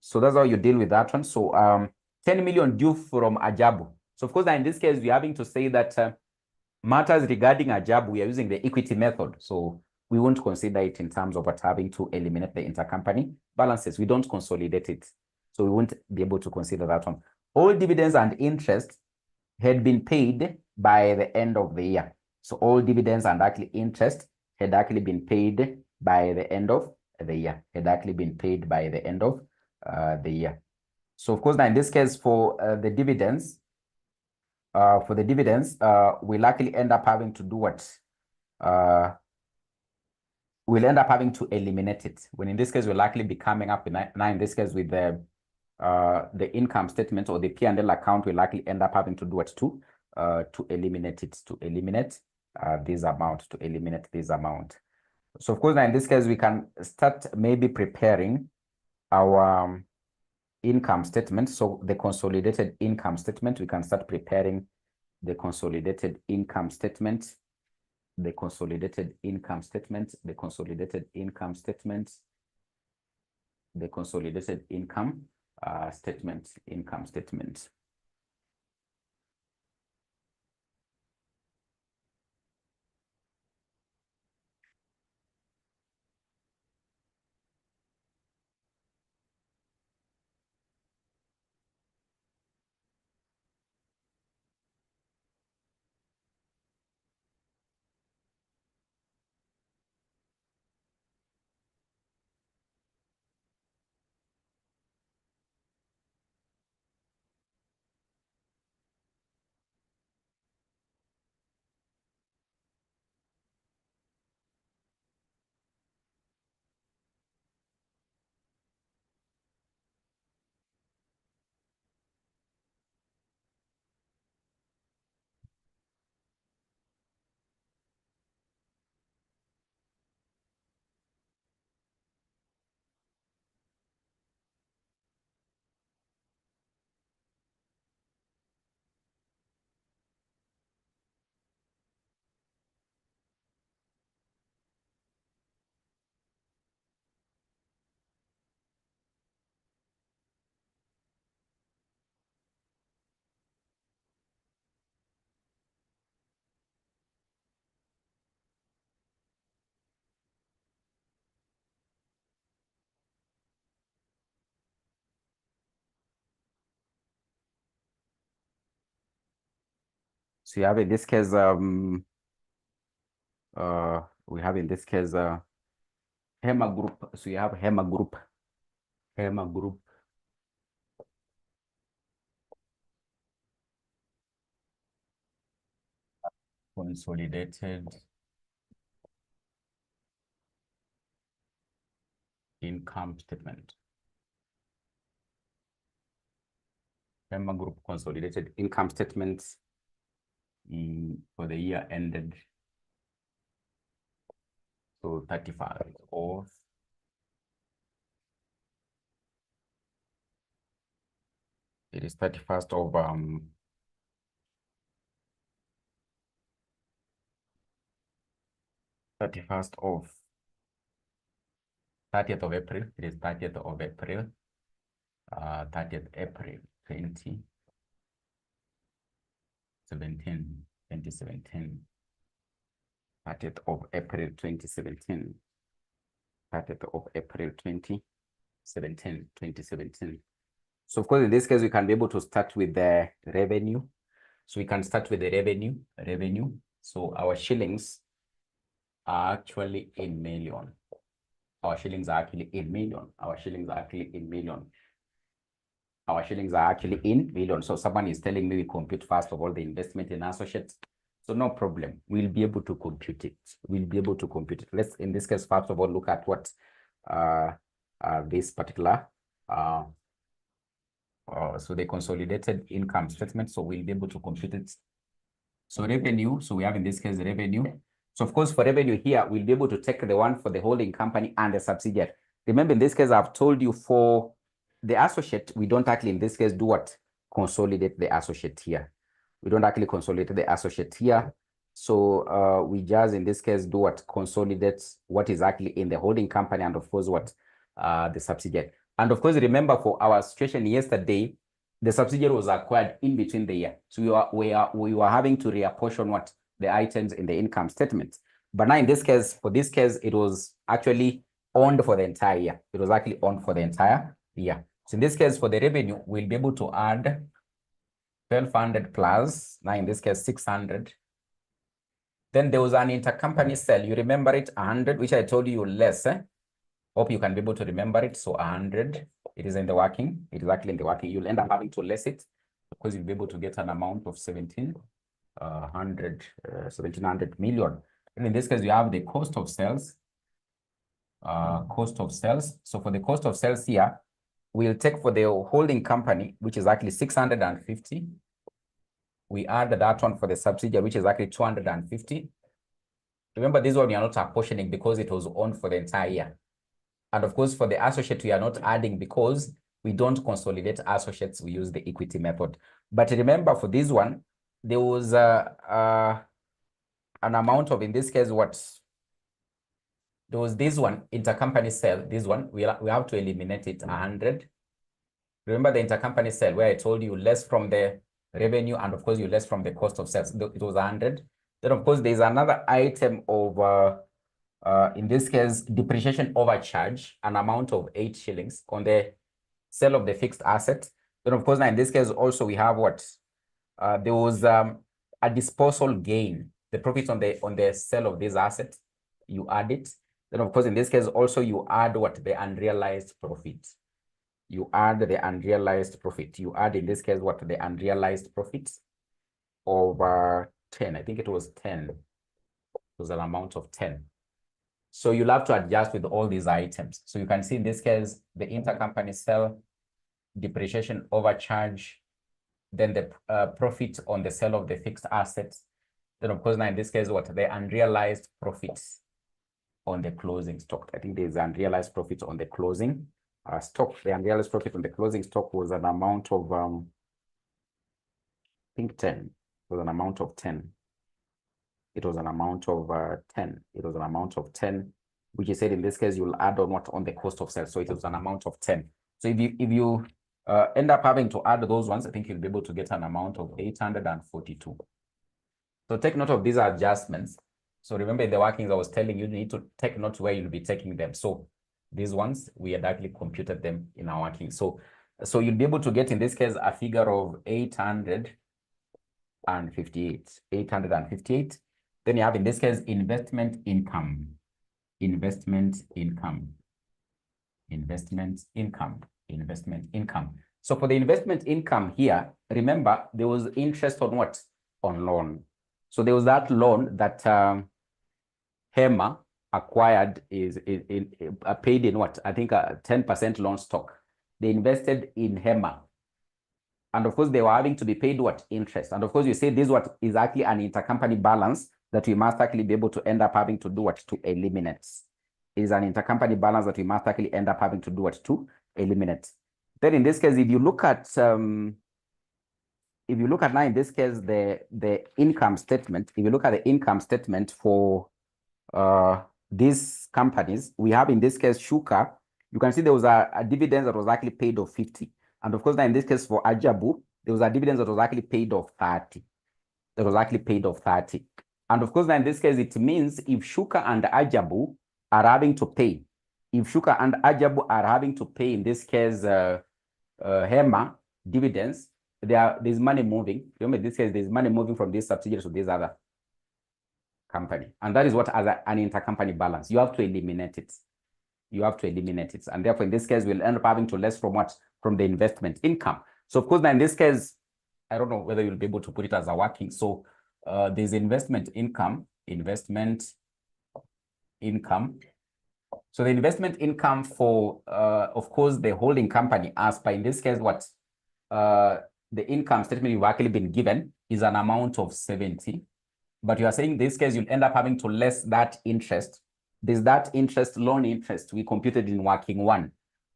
So that's how you deal with that one. So 10 million due from Ajabu. So of course, in this case, we're having to say that matters regarding Ajabu, we are using the equity method. So we won't consider it in terms of what having to eliminate the intercompany balances. We don't consolidate it. So we won't be able to consider that one. All dividends and interest had been paid by the end of the year. So all dividends and actually interest had actually been paid by the end of the year. So of course, now in this case, for the dividends, we'll actually end up having to do what? We'll end up having to eliminate it. When in this case, we'll likely be coming up now in this case with the income statement or the P&L account, we'll likely end up having to do what? To eliminate it, to eliminate this amount. So of course, now in this case, we can start maybe preparing our income statement. So the consolidated income statement, we can start preparing the consolidated income statement, the consolidated income statement. So you have in this case, we have in this case, HEMA group. So you have HEMA group, consolidated income statement. HEMA group consolidated income statements for the year ended. So 35 of it is 31st of 30th of April. It is 30th of April. 30th April 2017. 30th of April 2017. 30th of April 2017. So of course, in this case, we can be able to start with the revenue. So we can start with the revenue. So our shillings are actually in million. Our shillings are actually in million. So someone is telling me we compute first of all the investment in associates. So no problem. We'll be able to compute it. Let's, in this case, first of all, look at what this particular so the consolidated income statement. So we'll be able to compute it. So revenue. So we have in this case revenue. So of course, for revenue here, we'll be able to take the one for the holding company and the subsidiary. Remember, in this case, I've told you for the associate, we don't actually, in this case, do what? Consolidate the associate here. We don't actually consolidate the associate here. So we just, in this case, do what? Consolidate what is actually in the holding company and, of course, what? The subsidiary. And, of course, remember, for our situation yesterday, the subsidiary was acquired in between the year. So we were having to reapportion what? The items in the income statement. But now in this case, for this case, it was actually owned for the entire year. It was actually owned for the entire year. So in this case, for the revenue, we'll be able to add 1,200 plus, now in this case, 600. Then there was an intercompany sale. You remember it, 100, which I told you less. Hope you can be able to remember it. So 100, it is in the working. It is actually in the working. You'll end up having to less it because you'll be able to get an amount of 1,700 million. And in this case, you have the cost of sales. So for the cost of sales here, we'll take for the holding company, which is actually 650. We add that one for the subsidiary, which is actually 250. Remember, this one we are not apportioning because it was owned for the entire year. And of course, for the associate, we are not adding because we don't consolidate associates. We use the equity method. But remember, for this one, there was an amount of, in this case, what? There was this one, intercompany sale. This one, we have to eliminate it, 100. Remember the intercompany sale where I told you less from the revenue and, of course, you less from the cost of sales. It was 100. Then, of course, there's another item of, in this case, depreciation overcharge, an amount of 8 shillings on the sale of the fixed asset. Then, of course, now in this case, also we have what? There was a disposal gain, the profit on the sale of this asset. You add it. Then, of course, in this case, also you add what? The unrealized profit. You add the unrealized profit. You add, in this case, what? The unrealized profits over 10. I think it was 10. It was an amount of 10. So you'll have to adjust with all these items. So you can see in this case, the intercompany sale, depreciation overcharge, then the profit on the sale of the fixed assets. Then, of course, now in this case, what? The unrealized profits on the closing stock. I think there's unrealized profits on the closing stock. The unrealized profit on the closing stock was an amount of, I think 10. It was an amount of 10. It was an amount of 10. It was an amount of 10, which is said in this case, you'll add on what? On the cost of sales. So it was an amount of 10. So if you end up having to add those ones, I think you'll be able to get an amount of 842. So take note of these adjustments. So remember in the workings, I was telling you, you need to take note where you'll be taking them. So these ones, we had actually computed them in our working. So you'll be able to get, in this case, a figure of 842 858. 858. Then you have in this case investment income. Investment income. Investment income. Investment income. So for the investment income here, remember there was interest on what? On loan. So there was that loan that HEMA acquired paid in what? I think 10% loan stock. They invested in HEMA. And of course, they were having to be paid what? Interest. And of course, you say this what is actually an intercompany balance that we must actually be able to end up having to do what? To eliminate. It is an intercompany balance that we must actually end up having to do what? To eliminate. Then in this case, if you look at now in this case, the income statement, if you look at the income statement for these companies, we have in this case, Shuka, you can see there was a dividend that was actually paid of 50. And of course, now in this case for Ajabu, there was a dividend that was actually paid of 30. That was actually paid of 30. And of course, now in this case, it means if Shuka and Ajabu are having to pay, if Shuka and Ajabu are having to pay, in this case, HEMA dividends, there's money moving. Remember, in this case, there's money moving from this subsidiary to this other company. And that is what as an intercompany balance. You have to eliminate it. You have to eliminate it. And therefore, in this case, we'll end up having to less from what? From the investment income. So of course, now in this case, I don't know whether you'll be able to put it as a working. So there's investment income. So the investment income for, of course, the holding company, as by in this case, what the income statement you've actually been given is an amount of 70. But you are saying in this case, you'll end up having to less that interest. There's that interest, loan interest, we computed in working one.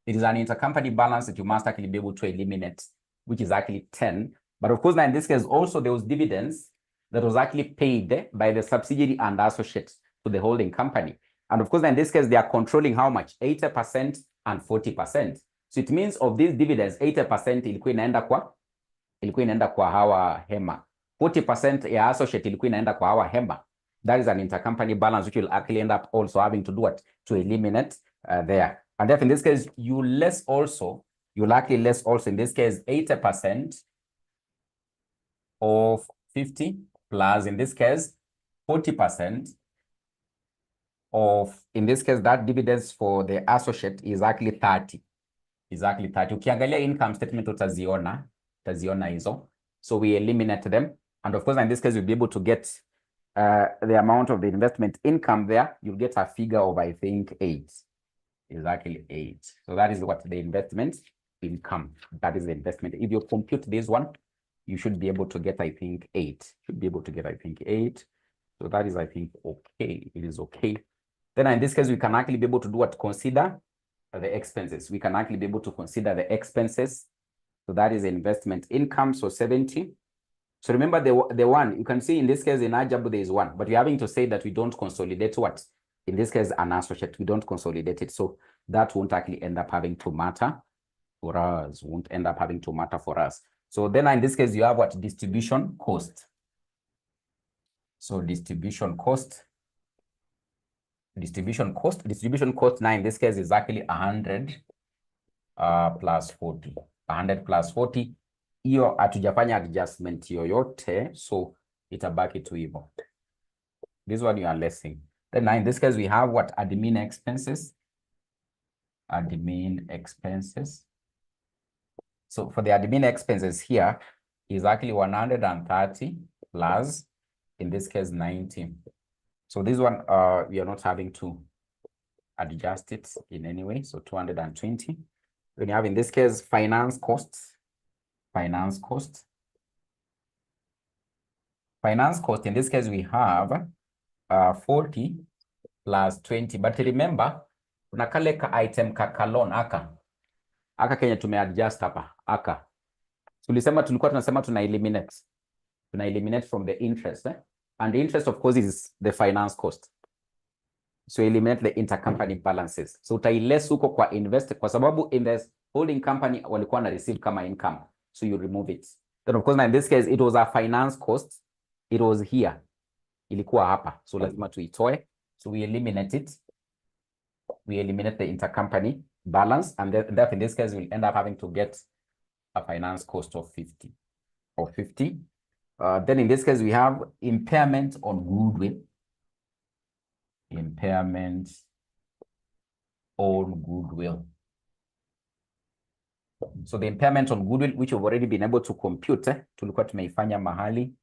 It is an intercompany balance that you must actually be able to eliminate, which is actually 10. But of course, now in this case, also there was dividends that was actually paid by the subsidiary and associates to the holding company. And of course, in this case, they are controlling how much? 80% and 40%. So it means of these dividends, 80% ilikuwa inaenda kwa hawa HEMA. 40% ya associate ilikuwa inaenda kwa hawa HEMA. That is an intercompany balance which will actually end up also having to do what? To eliminate there. And therefore, in this case, you'll actually less also, in this case, 80% of 50 plus, in this case, 40% of, in this case, that dividends for the associate is actually 30. Is actually 30. Ukiangalia income statement utaziona hizo. So we eliminate them. And of course, in this case, you'll be able to get the amount of the investment income there. You'll get a figure of, I think, 8. Exactly 8. So that is what the investment income. That is the investment. If you compute this one, you should be able to get, I think, 8. Should be able to get, I think, 8. So that is, I think, okay. It is okay. Then in this case, we can actually be able to do what? Consider the expenses. We can actually be able to consider the expenses. So that is investment income. So 70. So remember the one, you can see in this case in Ajabu there is 1, but we're having to say that we don't consolidate what? In this case, an associate, we don't consolidate it. So that won't actually end up having to matter for us, won't end up having to matter for us. So then in this case, you have what? Distribution cost. So distribution cost now in this case is actually 100 plus 40. 100 plus 40. Hiyo hatujafanya adjustment yoyote, so itabaki tu hivyo. This one you are lessing. Then now in this case we have what? Admin expenses. Admin expenses. So for the admin expenses here is actually 130 plus, in this case, 90. So this one we are not having to adjust it in any way. So 220. Then you have in this case finance costs. Finance cost in this case we have 40 plus 20, but remember kuna kale ka item ka loan aka Kenya tumeadjust hapa aka. Tulisema tulikuwa tunasema tuna eliminate from the interest, and the interest of course is the finance cost. So eliminate the intercompany balances. So utailess huko kwa invest kwa sababu in the holding company walikuwa na receive kama income. So you remove it. Then of course, now in this case, it was a finance cost. It was here. Ilikuwa hapa. So lazima tuitoe. So we eliminate it. We eliminate the intercompany balance. And that in this case, we'll end up having to get a finance cost of 50. Then in this case, we have impairment on goodwill. Impairment on goodwill. So the impairment on goodwill, which we've already been able to compute, tulikuwa tumeifanya mahali,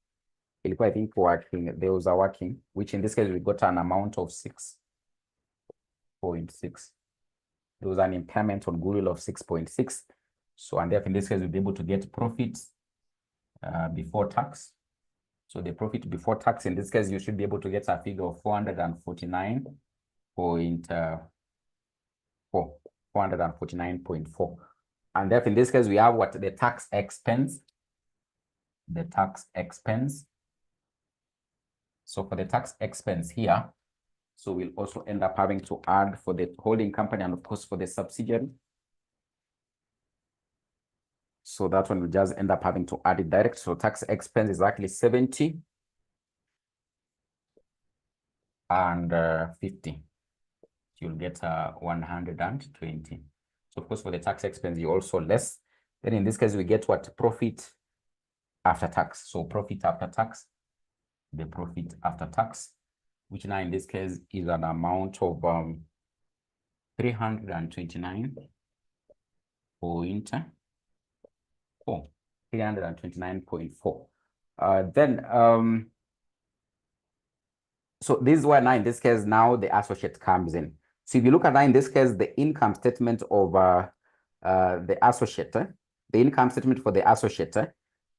ilikuwa I think working, there was a working, which in this case we got an amount of 6.6. There was an impairment on goodwill of 6.6. So, and therefore in this case we'll be able to get profit before tax. So the profit before tax, in this case, you should be able to get a figure of 449.4. And therefore, in this case, we have what? The tax expense. The tax expense. So for the tax expense here, so we'll also end up having to add for the holding company and of course for the subsidiary. So that one will just end up having to add it direct. So tax expense is actually 70 and 50. You'll get 120. So of course for the tax expense, you also less. Then in this case, we get what? Profit after tax. So profit after tax, the profit after tax, which now in this case is an amount of 329.4. 329.4. Then so this is where now in this case now the associate comes in. So if you look at now in this case the income statement of the associate, the income statement for the associate,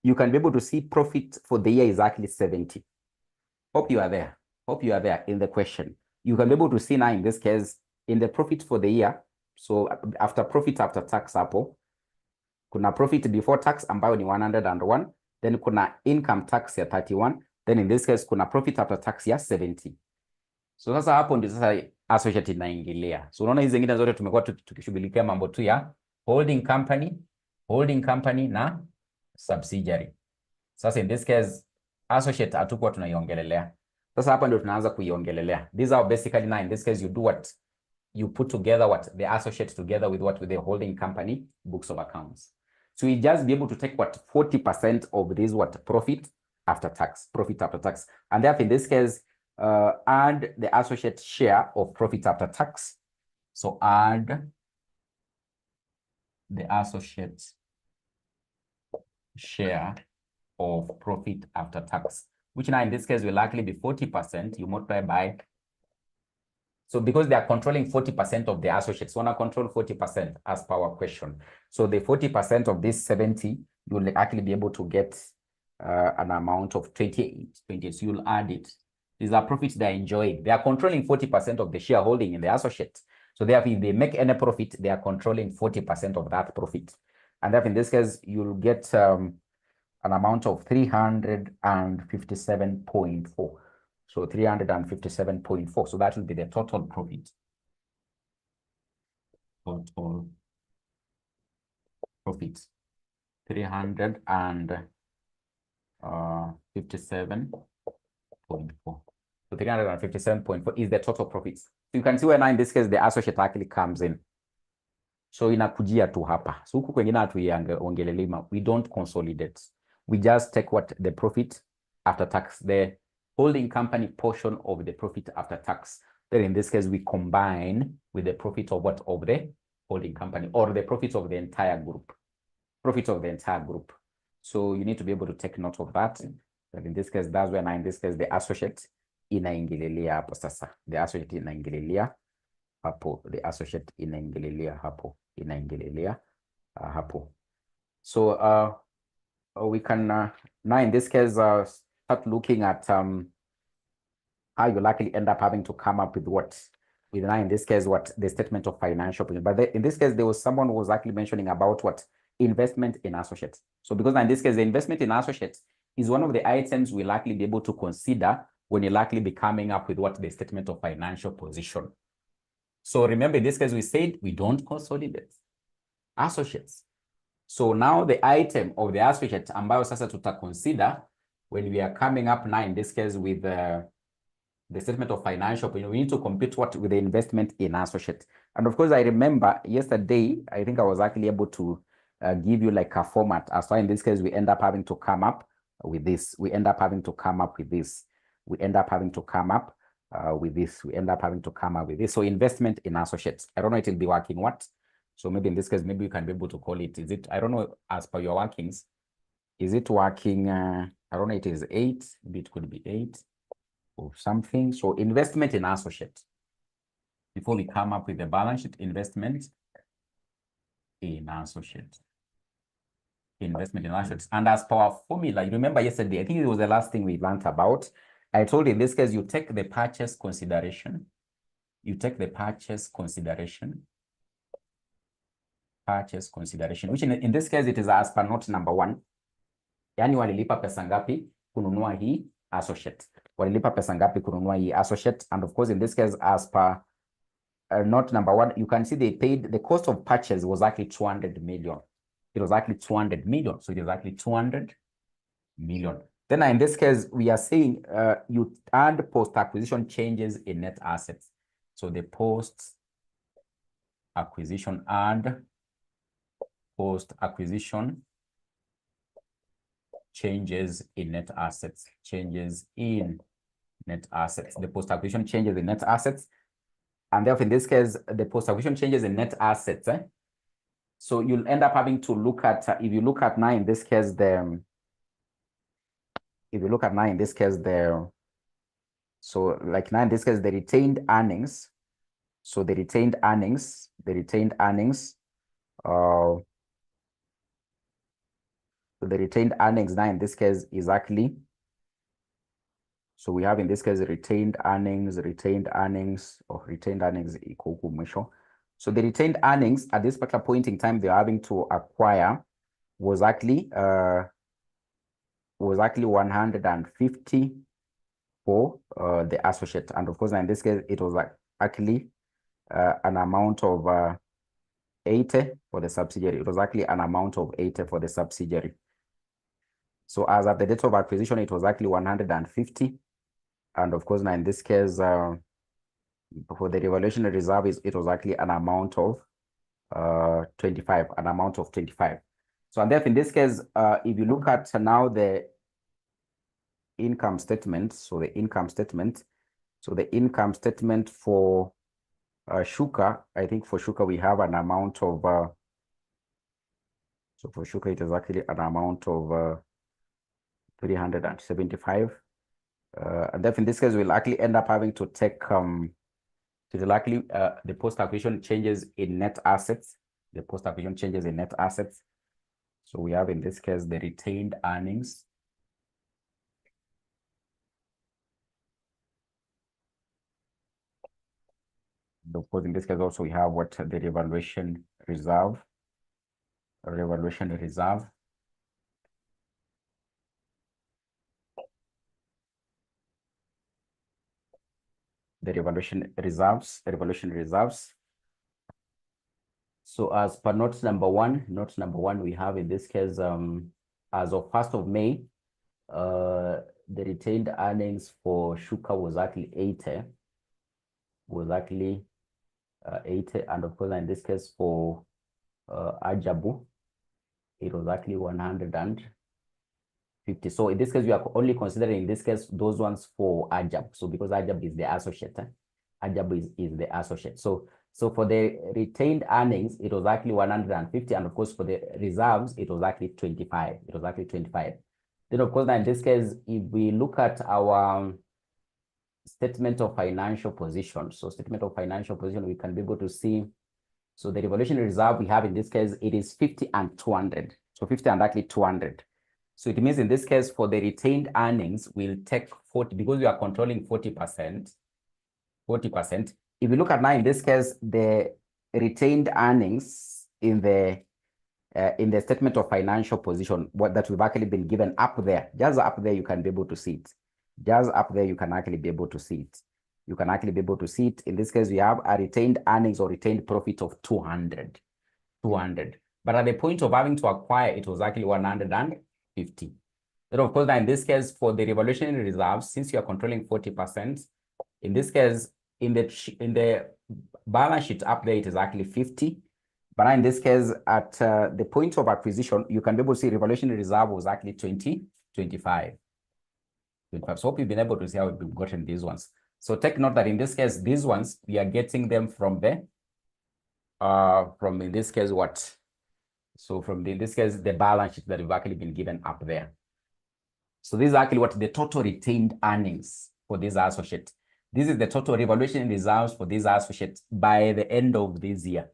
you can be able to see profit for the year is actually 70. Hope you are there. Hope you are there in the question. You can be able to see now in this case in the profit for the year. So after profit after tax hapo, kuna profit before tax ambayo ni 101, then kuna income tax ya 31, then in this case kuna profit after tax ya 70. So sasa hapo ndio sasa associate inaingilia. So unaona hizi zingine zote tumekuwa tukishughulikia mambo tu ya holding company na subsidiary. Sasa in this case associate hatukuwa tunaiongelelea. Sasa hapa ndio tunaanza kuiongelelea. These are basically now in this case you do what? You put together what? The associate together with what? With the holding company books of accounts. So we just be able to take what? 40% of this what? Profit after tax. And therefore in this case, add the associate share of profit after tax. So add the associate share of profit after tax, which now in this case will likely be 40%. You multiply by, so because they are controlling 40% of the associates, want to control 40% as per our question. So the 40% of this 70, you'll actually be able to get an amount of 28. So you'll add it. These are profits they're enjoying. They are controlling 40% of the shareholding in the associate. So therefore, if they make any profit, they are controlling 40% of that profit. And therefore, in this case, you'll get an amount of 357.4. So 357.4. So that will be the total profit. Total profit. 357.4. So 357.4 is the total profits. So you can see where now in this case the associate actually comes in. So inakujia tu hapa. So huku kwengine hatuiongelelima. We don't consolidate. We just take what? The profit after tax, the holding company portion of the profit after tax. Then in this case, we combine with the profit of what? Of the holding company, or the profit of the entire group. Profit of the entire group. So you need to be able to take note of that. But in this case, that's when in this case, the associate inaingililia hapo sasa. The associate inaingililia hapo. The associate inaingililia hapo. Inaingililia hapo. So we can now in this case start looking at how you likely end up having to come up with what? With now in this case what? The statement of financial position. But in this case there was someone who was actually mentioning about what? Investment in associates. So because in this case the investment in associates is one of the items we'll likely be able to consider when you likely be coming up with what? The statement of financial position. So remember in this case we said we don't consolidate associates. So now the item of the associate ambayo sasa consider when we are coming up now in this case with the statement of financial, we need to compute what? With the investment in associate. And of course, I remember yesterday, I think I was actually able to give you like a format as well. In this case, we end up having to come up with this. We end up having to come up with this. We end up having to come up with this. We end up having to come up with this. So investment in associates. I don't know, it will be working what? So maybe in this case, maybe you can be able to call it, is it, I don't know, as per your workings, is it working, I don't know, it is 8, maybe it could be 8 or something. So investment in associates. Before we come up with the balance sheet, investment in associates. Investment in assets. And as per our formula, you remember yesterday, I think it was the last thing we learned about. I told you in this case, you take the purchase consideration. You take the purchase consideration. Purchase consideration, which in this case, it is as per note number 1. Yani walilipa pesa ngapi kununua hii associate. Walilipa pesa ngapi kununua hii associate. And of course, in this case, as per note number 1, you can see they paid, the cost of purchase was actually 200 million. It was actually 200 million. So it is actually 200 million. Then in this case, we are saying you add post-acquisition changes in net assets. So the post-acquisition and post-acquisition changes in net assets. Changes in net assets. The post-acquisition changes in net assets. And therefore, in this case, the post-acquisition changes in net assets. So you'll end up having to look at, if you look at now in this case, so like now in this case, the retained earnings. So the retained earnings, so the retained earnings now in this case is actually, so we have in this case retained earnings equal to. So the retained earnings at this particular point in time they're having to acquire was actually 150 for the associate, and of course in this case it was like actually an amount of 80 for the subsidiary. It was actually an amount of 80 for the subsidiary. So as at the date of acquisition, it was actually 150, and of course now in this case for the revaluation reserve it was actually an amount of 25, an amount of 25. So and therefore in this case, if you look at now the income statement, so the income statement for Shuka, I think for Shuka we have an amount of so for Shuka it is actually an amount of 375, and therefore in this case we'll actually end up having to take the post-acquisition changes in net assets. The post-acquisition changes in net assets. So we have in this case the retained earnings. Of course, in this case also we have what the revaluation reserve. The revaluation reserves. So as per note number one, we have in this case, as of 1st of May, the retained earnings for Shuka was actually 80. And of course in this case for Ajabu, it was actually 150. So in this case, we are only considering in this case those ones for Ajab. So because Ajab is the associate, Ajab is the associate. So for the retained earnings, it was actually 150, and of course for the reserves, it was actually 25. Then of course now in this case, if we look at our statement of financial position, so statement of financial position, we can be able to see. So the revaluation reserve we have in this case, it is 50 and 200. So 50 and actually 200. So it means in this case, for the retained earnings, we'll take 40, because we are controlling 40%. If you look at now, in this case, the retained earnings in the statement of financial position, what that we've actually been given up there, just up there, you can be able to see it. Just up there, you can actually be able to see it. In this case, we have a retained earnings or retained profit of 200. But at the point of having to acquire, it was actually 150. Then of course, now in this case, for the revaluation reserves, since you are controlling 40%, in this case, in the balance sheet up there, it is actually 50. But now in this case, at the point of acquisition, you can be able to see revaluation reserve was actually 20. 25. 25. So hope you've been able to see how we've gotten these ones. So take note that in this case, these ones, we are getting them from the, in this case, what? So from in this case, the balance sheet that we've actually been given up there. So this is actually what the total retained earnings for this associate. This is the total revaluation reserves for this associate by the end of this year.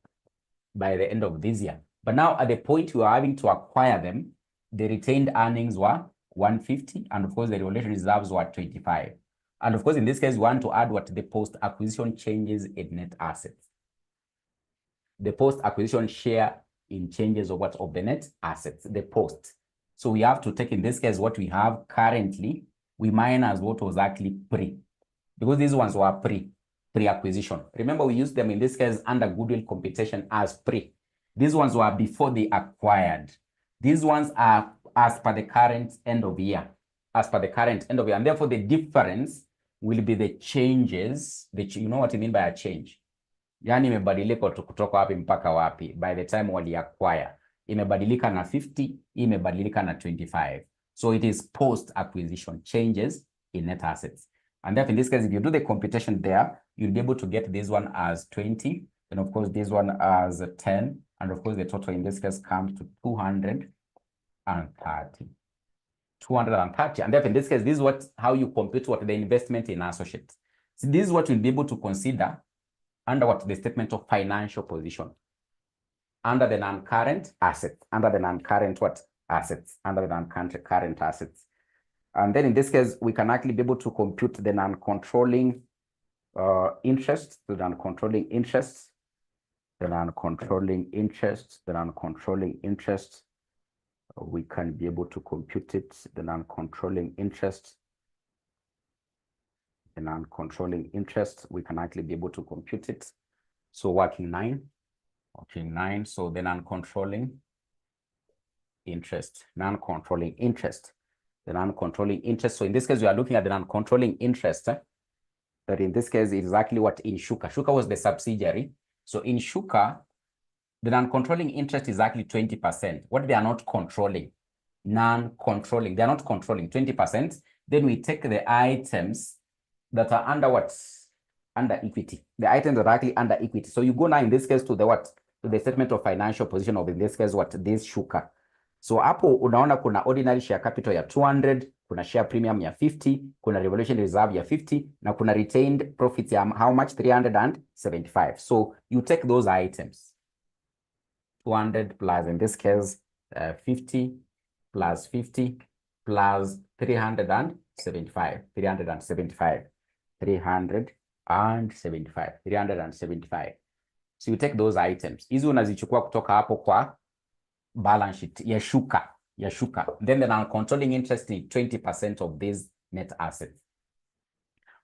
By the end of this year. But now at the point we are having to acquire them, the retained earnings were 150, and of course the revaluation reserves were 25. And of course, in this case, we want to add what the post-acquisition changes in net assets. The post-acquisition share in changes of what? Of the net assets, the post. So we have to take, in this case, what we have currently, we minus what was actually pre. Because these ones were pre-acquisition. Remember, we used them in this case under goodwill computation as pre. These ones were before they acquired. These ones are as per the current end of year. As per the current end of year. And therefore, the difference will be the changes, you know what I mean by a change. Yani imebadilika kutoka wapi mpaka wapi by the time wali acquire. Imebadilika na 50, imebadilika na 25. So it is post-acquisition changes in net assets. And therefore, in this case, if you do the computation there, you'll be able to get this one as 20, and of course, this one as 10, and of course, the total in this case comes to 230. 230. And therefore, in this case, this is how you compute what the investment in associates. So this is what you'll be able to consider under what the statement of financial position. Under the non-current assets, under the non-current what? Assets, under the non-current assets. And then in this case, we can actually be able to compute the non-controlling interest, the non-controlling interest, the non-controlling interest, the non-controlling interest. We can be able to compute it, the non-controlling interest. The non-controlling interest, we can actually be able to compute it. So working 9. So the non-controlling interest, non-controlling interest. The non-controlling interest. So in this case, we are looking at the non-controlling interest. That in this case is exactly what in Shuka. Shuka was the subsidiary. So in Shuka, the non-controlling interest is actually 20%. What they are not controlling, non-controlling, they are not controlling 20%. Then we take the items that are under what? Under equity. The items that are actually under equity. So you go now in this case to the what? To the statement of financial position of in this case what? This Shuka. So hapo unaona kuna ordinary share capital ya 200, kuna share premium ya 50, kuna revaluation reserve ya 50, na kuna retained profits ya how much? 375. So you take those items. 200 plus, in this case, 50 plus 50 plus 375. 375. So you take those items. Hizi unazichukua kutoka hapo kwa balance sheet ya Shuka. Then the non-controlling interest is 20% of these net assets.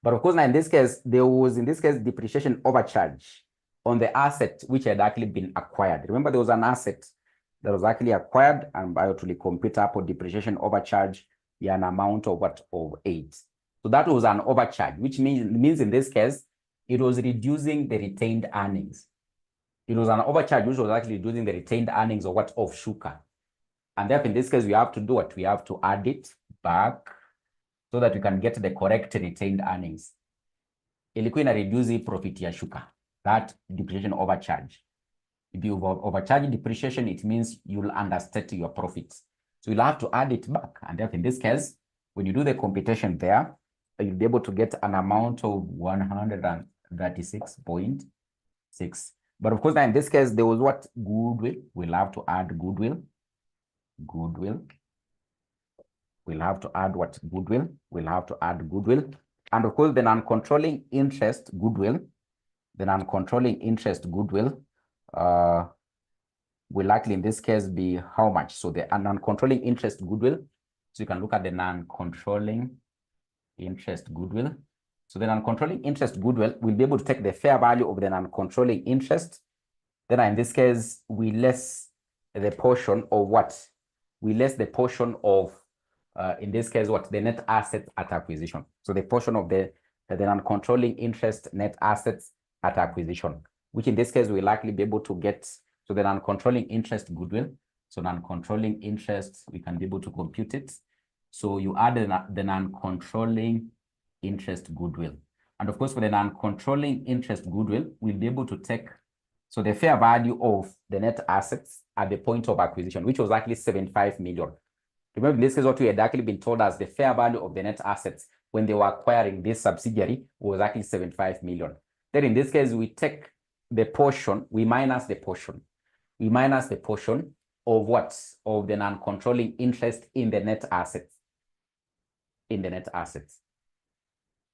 But of course, now in this case, there was, in this case, depreciation overcharge on the asset which had actually been acquired. Remember, there was an asset that was actually acquired, and by actually compute up on depreciation overcharge, an amount of what? Of 8. So that was an overcharge, which means in this case, it was reducing the retained earnings. It was an overcharge which was actually reducing the retained earnings of what? Of Shuka. And therefore, in this case, we have to do what? We have to add it back so that we can get the correct retained earnings. Ilikuwa ina reduce profit ya Shuka, that depreciation overcharge. If you overcharge depreciation, it means you'll understate your profits. So you'll have to add it back. And therefore, in this case, when you do the computation there, you'll be able to get an amount of 136.6. But of course, now in this case, there was what? Goodwill. We'll have to add goodwill. We'll have to add what? Goodwill. We'll have to add goodwill. And of course, the non-controlling interest goodwill. The non-controlling interest goodwill will likely in this case be how much? So the non-controlling interest goodwill. So you can look at the non-controlling interest goodwill. So the non-controlling interest goodwill will be able to take the fair value of the non-controlling interest. Then in this case, we less the portion of what? We less the portion of, in this case, what? The net assets at acquisition. So the portion of the non-controlling interest net assets at acquisition, which in this case, we'll likely be able to get, so the non-controlling interest goodwill. So non-controlling interest, we can be able to compute it. So you add the non-controlling interest goodwill. And of course, for the non-controlling interest goodwill, we'll be able to take, so the fair value of the net assets at the point of acquisition, which was actually 75 million. Remember, in this case, what we had actually been told as the fair value of the net assets when they were acquiring this subsidiary was actually 75 million. Then in this case, we take the portion, we minus the portion. We minus the portion of what? Of the non-controlling interest in the net assets. In the net assets.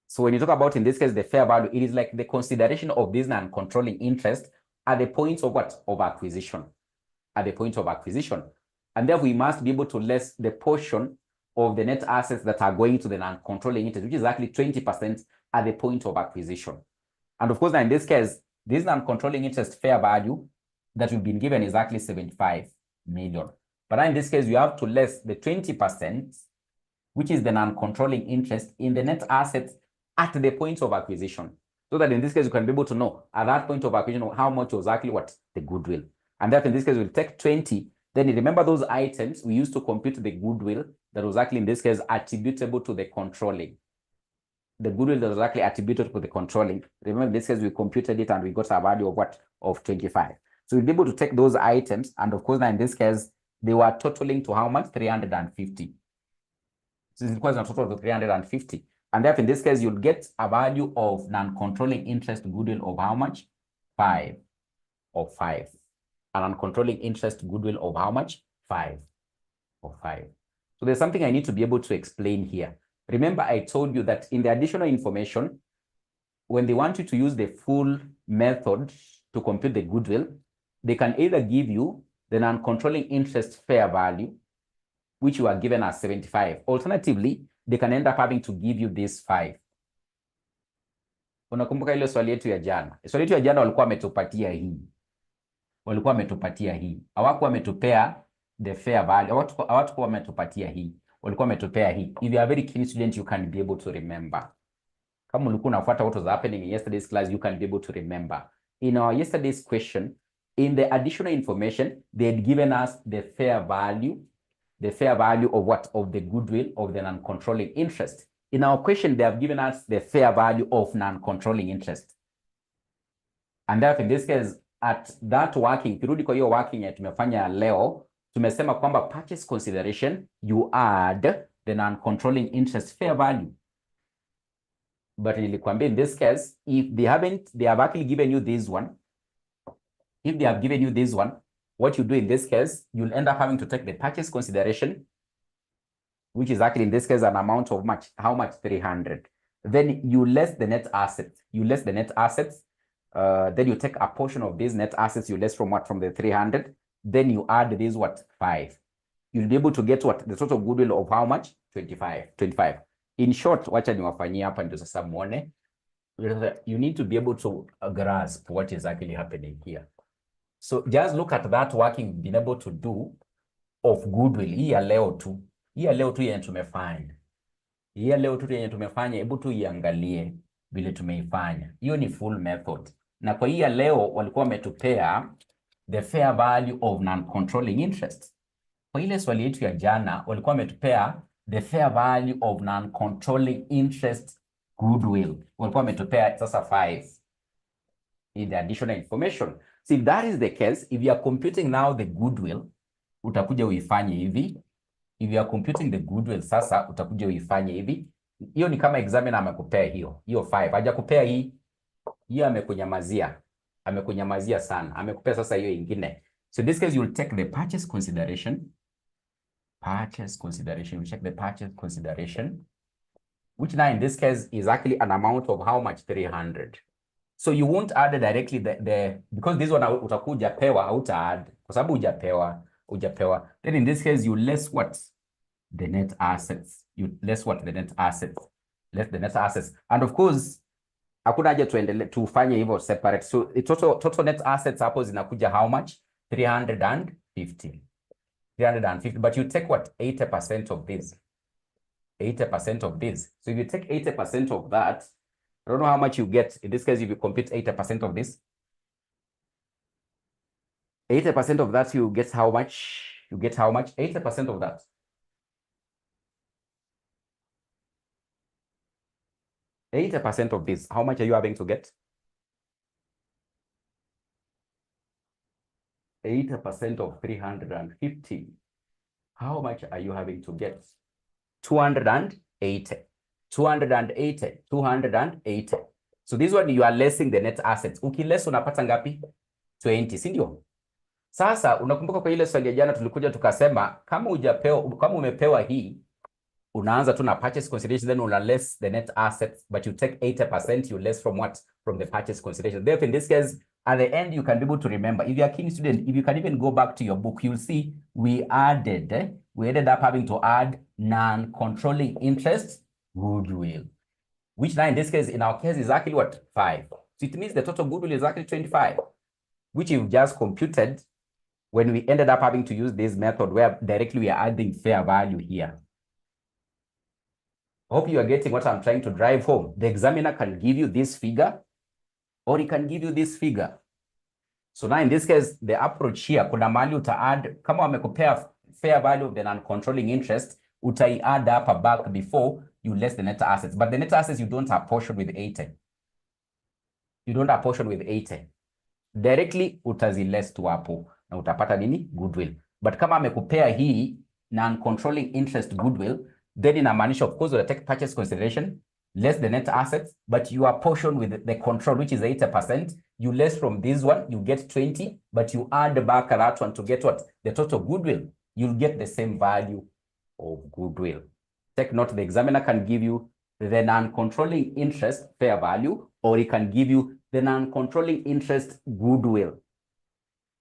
So when you talk about, in this case, the fair value, it is like the consideration of this non-controlling interest at the point of what? Of acquisition. At the point of acquisition. And therefore, we must be able to less the portion of the net assets that are going to the non-controlling interest, which is actually 20% at the point of acquisition. And of course, now in this case, this non-controlling interest fair value that we've been given is actually 75 million. But in this case, you have to less the 20%, which is the non-controlling interest in the net assets at the point of acquisition. So that in this case, you can be able to know at that point of acquisition how much was actually what? The goodwill. And that in this case, we'll take 20. Then remember those items we used to compute the goodwill that was actually in this case attributable to the controlling. The goodwill that was actually attributed to the controlling. Remember in this case we computed it and we got a value of what? Of 25. So we'll be able to take those items, and of course now in this case they were totaling to how much? 350. So this equals a total of 350. And therefore in this case you'll get a value of non-controlling interest goodwill of how much? 5. Of 5. And non-controlling interest goodwill of how much? 5. Of 5. So there's something I need to be able to explain here. Remember, I told you that in the additional information, when they want you to use the full method to compute the goodwill, they can either give you the non-controlling interest fair value, which you are given as 75. Alternatively, they can end up having to give you this 5. Unakumbuka ile swali yetu ya jana? Swali yetu ya jana walikuwa wametupatia hii. Walikuwa wametupatia hii. Hawakuwa wametupea the fair value. Hawakuwa wametupatia hii. Walikuwa wametupea hii. If you are a very keen student, you can be able to remember. Kama ulikuwa unafuata what was happening in yesterday's class, you can be able to remember. In our yesterday's question, in the additional information, they had given us the fair value of what? Of the goodwill of the non-controlling interest. In our question, they have given us the fair value of non-controlling interest. And therefore, in this case, at that working, kirudi kwa hiyo working ya tumefanya leo, tumesema kwamba purchase consideration, you add the non-controlling interest fair value. But nilikwambia in this case, if they have actually given you this one, if they have given you this one, what you do in this case, you'll end up having to take the purchase consideration, which is actually in this case an amount of much, how much? 300. Then you less the net assets. You less the net assets. Then you take a portion of these net assets, you less from what? From the 300. Then you add this what? 5. You'll be able to get what? The total goodwill of how much? 25. In short, wacha niwafanyie hapa ndio sasa muone. You need to be able to grasp what is actually happening here. So just look at that working been able to do of goodwill. Hii ya leo tu. Hii ya leo tu yenye tumefanya. Hii ya leo tu yenye tumefanya, hebu tu iangalie vile tumeifanya. Hiyo ni full method. Na kwa hii ya leo walikuwa wametupea the fair value of non-controlling interest. Kwa ile swali yetu ya jana walikuwa wametupea the fair value of non-controlling interest goodwill. Walikuwa wametupea sasa 5 in the additional information. So if that is the case, if you are computing now the goodwill, utakuja uifanye hivi. If you are computing the goodwill sasa, utakuja uifanye hivi. Hiyo ni kama examiner amekupea hiyo 5. Hajakupea hii. Hiyo amekunyamazia. Amekunyamazia sana. Amekupea sasa hiyo ingine. So in this case, you'll take the purchase consideration. Purchase consideration. We check the purchase consideration, which now in this case is actually an amount of how much? 300. So you won't add directly because this one utakuja pewa, hauta add. Kwa sababu hujapewa. Then in this case, you less what? The net assets. You less what? The net assets. Less the net assets. And of course, hakuna haja tufanye hivyo separate. So total net assets hapo zinakuja how much? 350. 350. But you take what? 80% of this. 80% of this. So if you take 80% of that, I don't know how much you get. In this case, if you compute 80% of this, 80% of that, you get how much? You get how much? 80% of that. 80% of this, how much are you having to get? 80% of 350. How much are you having to get? 280. 280. 280. So this one you are lessing the net assets. Ukiless unapata ngapi? 20, si ndio? Sasa unakumbuka kwa ile swali ya jana tulikuja tukasema kama umepewa hii unaanza tu na purchase consideration, then una less the net assets, but you take 80%, you less from what? From the purchase consideration. Therefore, in this case, at the end, you can be able to remember. If you're a keen student, if you can even go back to your book, you'll see we ended up having to add non-controlling interest goodwill, which now in this case, in our case, is exactly what? 5. So it means the total goodwill is actually 25, which you've just computed when we ended up having to use this method where directly we are adding fair value here. Hope you are getting what I'm trying to drive home. The examiner can give you this figure, or he can give you this figure. So now in this case, the approach here, kuna mali uta add, kama wamekupea fair value of the non-controlling interest, utai add up back before you less the net assets. But the net assets, you don't apportion with 80. You don't apportion with 80. Directly, utazi less to hapo. Na utapata nini? Goodwill. But kama amekupea hii non-controlling interest goodwill, then inamaanisha, of course, you'll take purchase consideration, less the net assets, but you are portioned with the control, which is 80%. You less from this one, you get 20, but you add back that one to get what? The total goodwill. You'll get the same value of goodwill. Take note, the examiner can give you the non-controlling interest fair value, or he can give you the non-controlling interest goodwill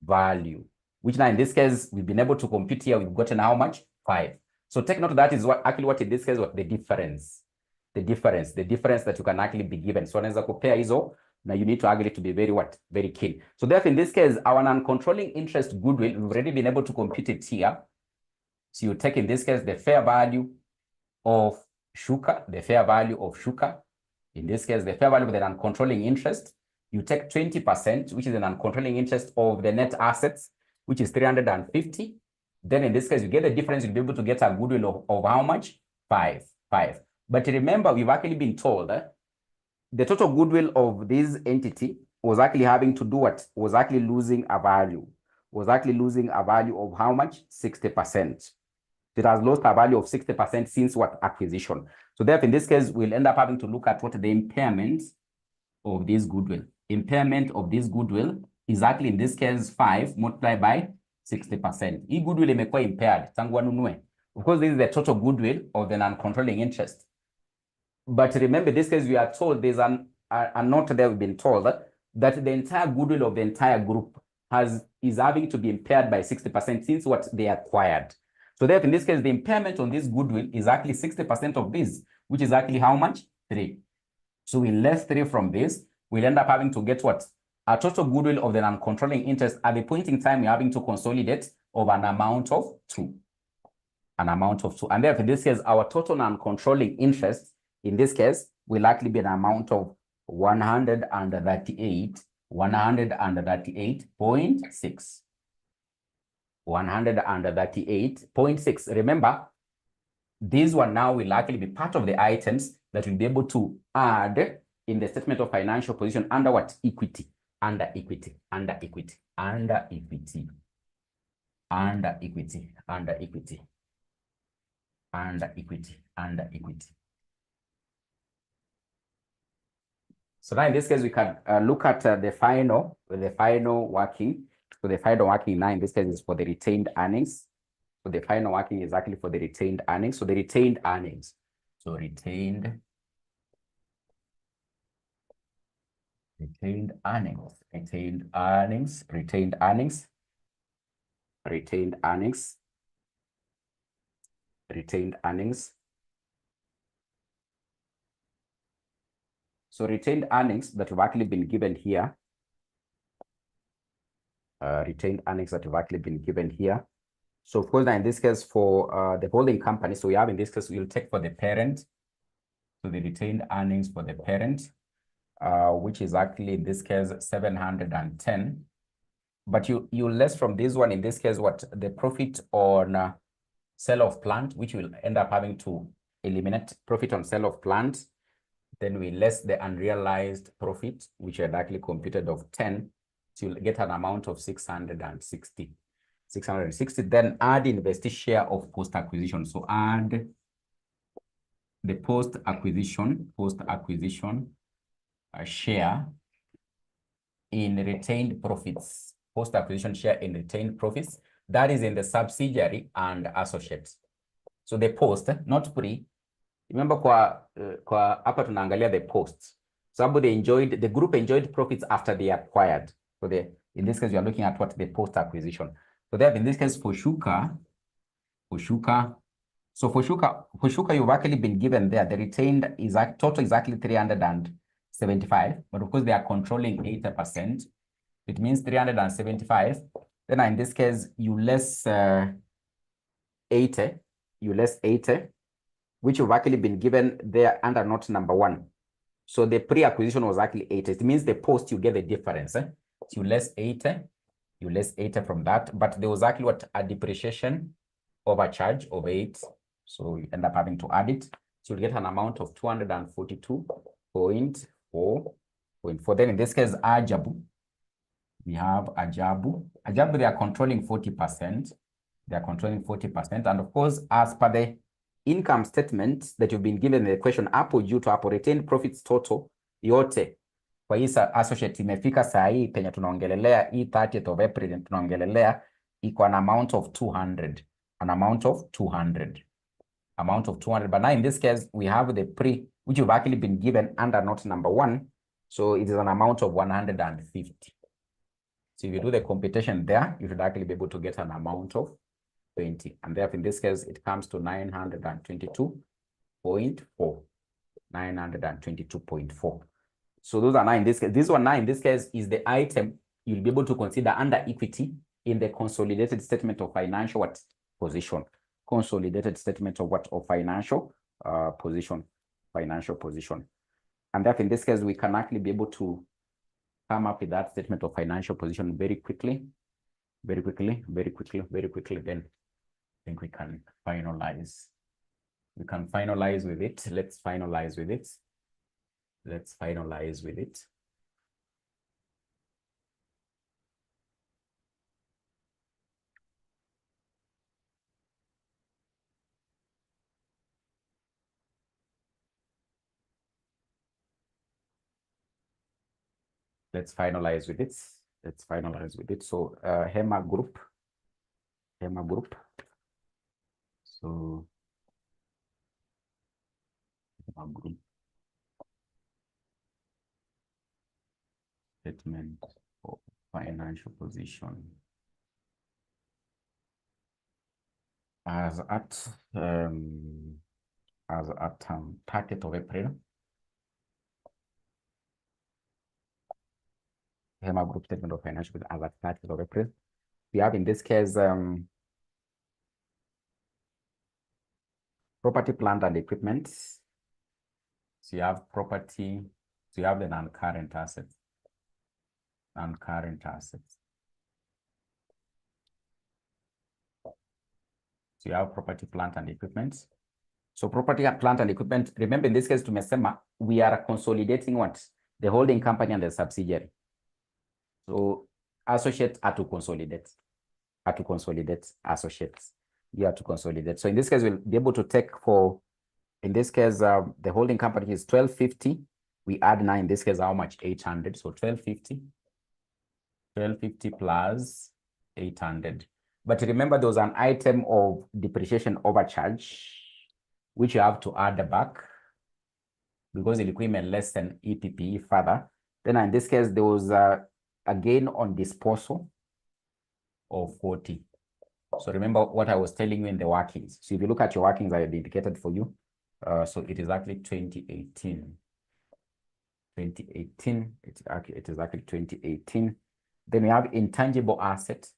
value, which now in this case, we've been able to compute here. We've gotten how much? 5. So take note that is what in this case, what the difference that you can actually be given. So unaweza compare hizo, now you need to actually to be very keen. So therefore, in this case, our non-controlling interest goodwill, we've already been able to compute it here. So you take in this case the fair value of Shuka, in this case, the fair value of the non-controlling interest. You take 20%, which is the non-controlling interest of the net assets, which is 350. Then in this case, you get the difference, you'll be able to get a goodwill of how much? 5. But remember, we've actually been told that the total goodwill of this entity was actually having to do what? Was actually losing a value. Was actually losing a value of how much? 60%. It has lost a value of 60% since what? Acquisition. So therefore, in this case, we'll end up having to look at what the impairment of this goodwill. Impairment of this goodwill is actually, in this case, 5 multiplied by 60%. Hii goodwill imekuwa impaired tangu wanunue. Of course, this is the total goodwill of the non-controlling interest. But remember, this case, we are told there's a note there. We've been told that the entire goodwill of the entire group is having to be impaired by 60% since what they acquired. So therefore, in this case, the impairment on this goodwill is actually 60% of this, which is actually how much? 3. So we less 3 from this. We'll end up having to get what? A total goodwill of the non-controlling interest at the point in time we're having to consolidate of an amount of 2. An amount of 2. And therefore, in this case, our total non-controlling interest, in this case, will likely be an amount of 138.6. 138.6. Remember, this one now will likely be part of the items that we'll be able to add in the statement of financial position under what? Equity. Under equity. So now in this case, we can look at the final working. So the final working now in this case is for the retained earnings. So the final working is actually for the retained earnings. So the retained earnings. So retained earnings. So retained earnings that have actually been given here. So of course, now in this case for the holding company, so we have in this case, we'll take for the parent. So the retained earnings for the parent, which is actually in this case 710. But you less from this one, in this case, what? The profit on sale of plant, which will end up having to eliminate profit on sale of plant. Then we less the unrealized profit, which are actually computed of 10, so you'll get an amount of 660. 660, then add investee share of post-acquisition. So add the post-acquisition share in retained profits, post-acquisition share in retained profits, that is in the subsidiary and associates. So the post, not pre. Remember kwa hapa tunaangalia the post. Somebody the group enjoyed profits after they acquired. So in this case, you are looking at what the post-acquisition. So there, in this case, for Shuka, so for Shuka, you've actually been given there, the retained is total exactly 375, but of course they are controlling 80%. It means 375. Then in this case, you less 80, which you've actually been given there under note number 1. So the pre-acquisition was actually 80. It means the post, you get the difference. So you less 80 from that, but there was actually a depreciation overcharge of 8. So you end up having to add it. So you get an amount of 242.4. Then in this case, Ajabu. We have Ajabu. Ajabu, they are controlling 40%. And of course, as per the income statement that you've been given the question, hapo juu to hapo retained profits total yote kwa hii associate imefika saa hii penye tunaongelelea hii 30th of April tunaongelelea iko an amount of 200. But now in this case, we have the pre, which you've actually been given under note number 1. So it is an amount of 150. So if you do the computation there, you should actually be able to get an amount of 20. And therefore, in this case, it comes to 922.4. 922.4. So those are now in this case. This one now in this case is the item you'll be able to consider under equity in the consolidated statement of financial position. Consolidated statement of financial position. And therefore, in this case, we can actually be able to come up with that statement of financial position very quickly. Then I think we can finalize. We can finalize with it. Let's finalize with it. Let's finalize with it. Let's finalize with it. Let's finalize with it. So HEMA group. So HEMA group statement of financial position as at 30th of April. HEMA group statement of financial position as at 30th of April. We have in this case property, plant, and equipment. So you have property, so you have the non-current assets. So you have property, plant, and equipment. So property, plant, and equipment, remember in this case, tumesema, we are consolidating what? The holding company and the subsidiary. So associates are to consolidate. Associates. You have to consolidate. So in this case, we'll be able to take for, in this case, the holding company is 1250. We add now, in this case, how much? 800. So 1250 plus 800. But remember, there was an item of depreciation overcharge, which you have to add back because the equipment less than EPP further. Then in this case, there was a gain on disposal of 40. So remember what I was telling you in the workings. So if you look at your workings, I have indicated for you. So it is actually 2018. It is actually 2018. Then we have intangible assets.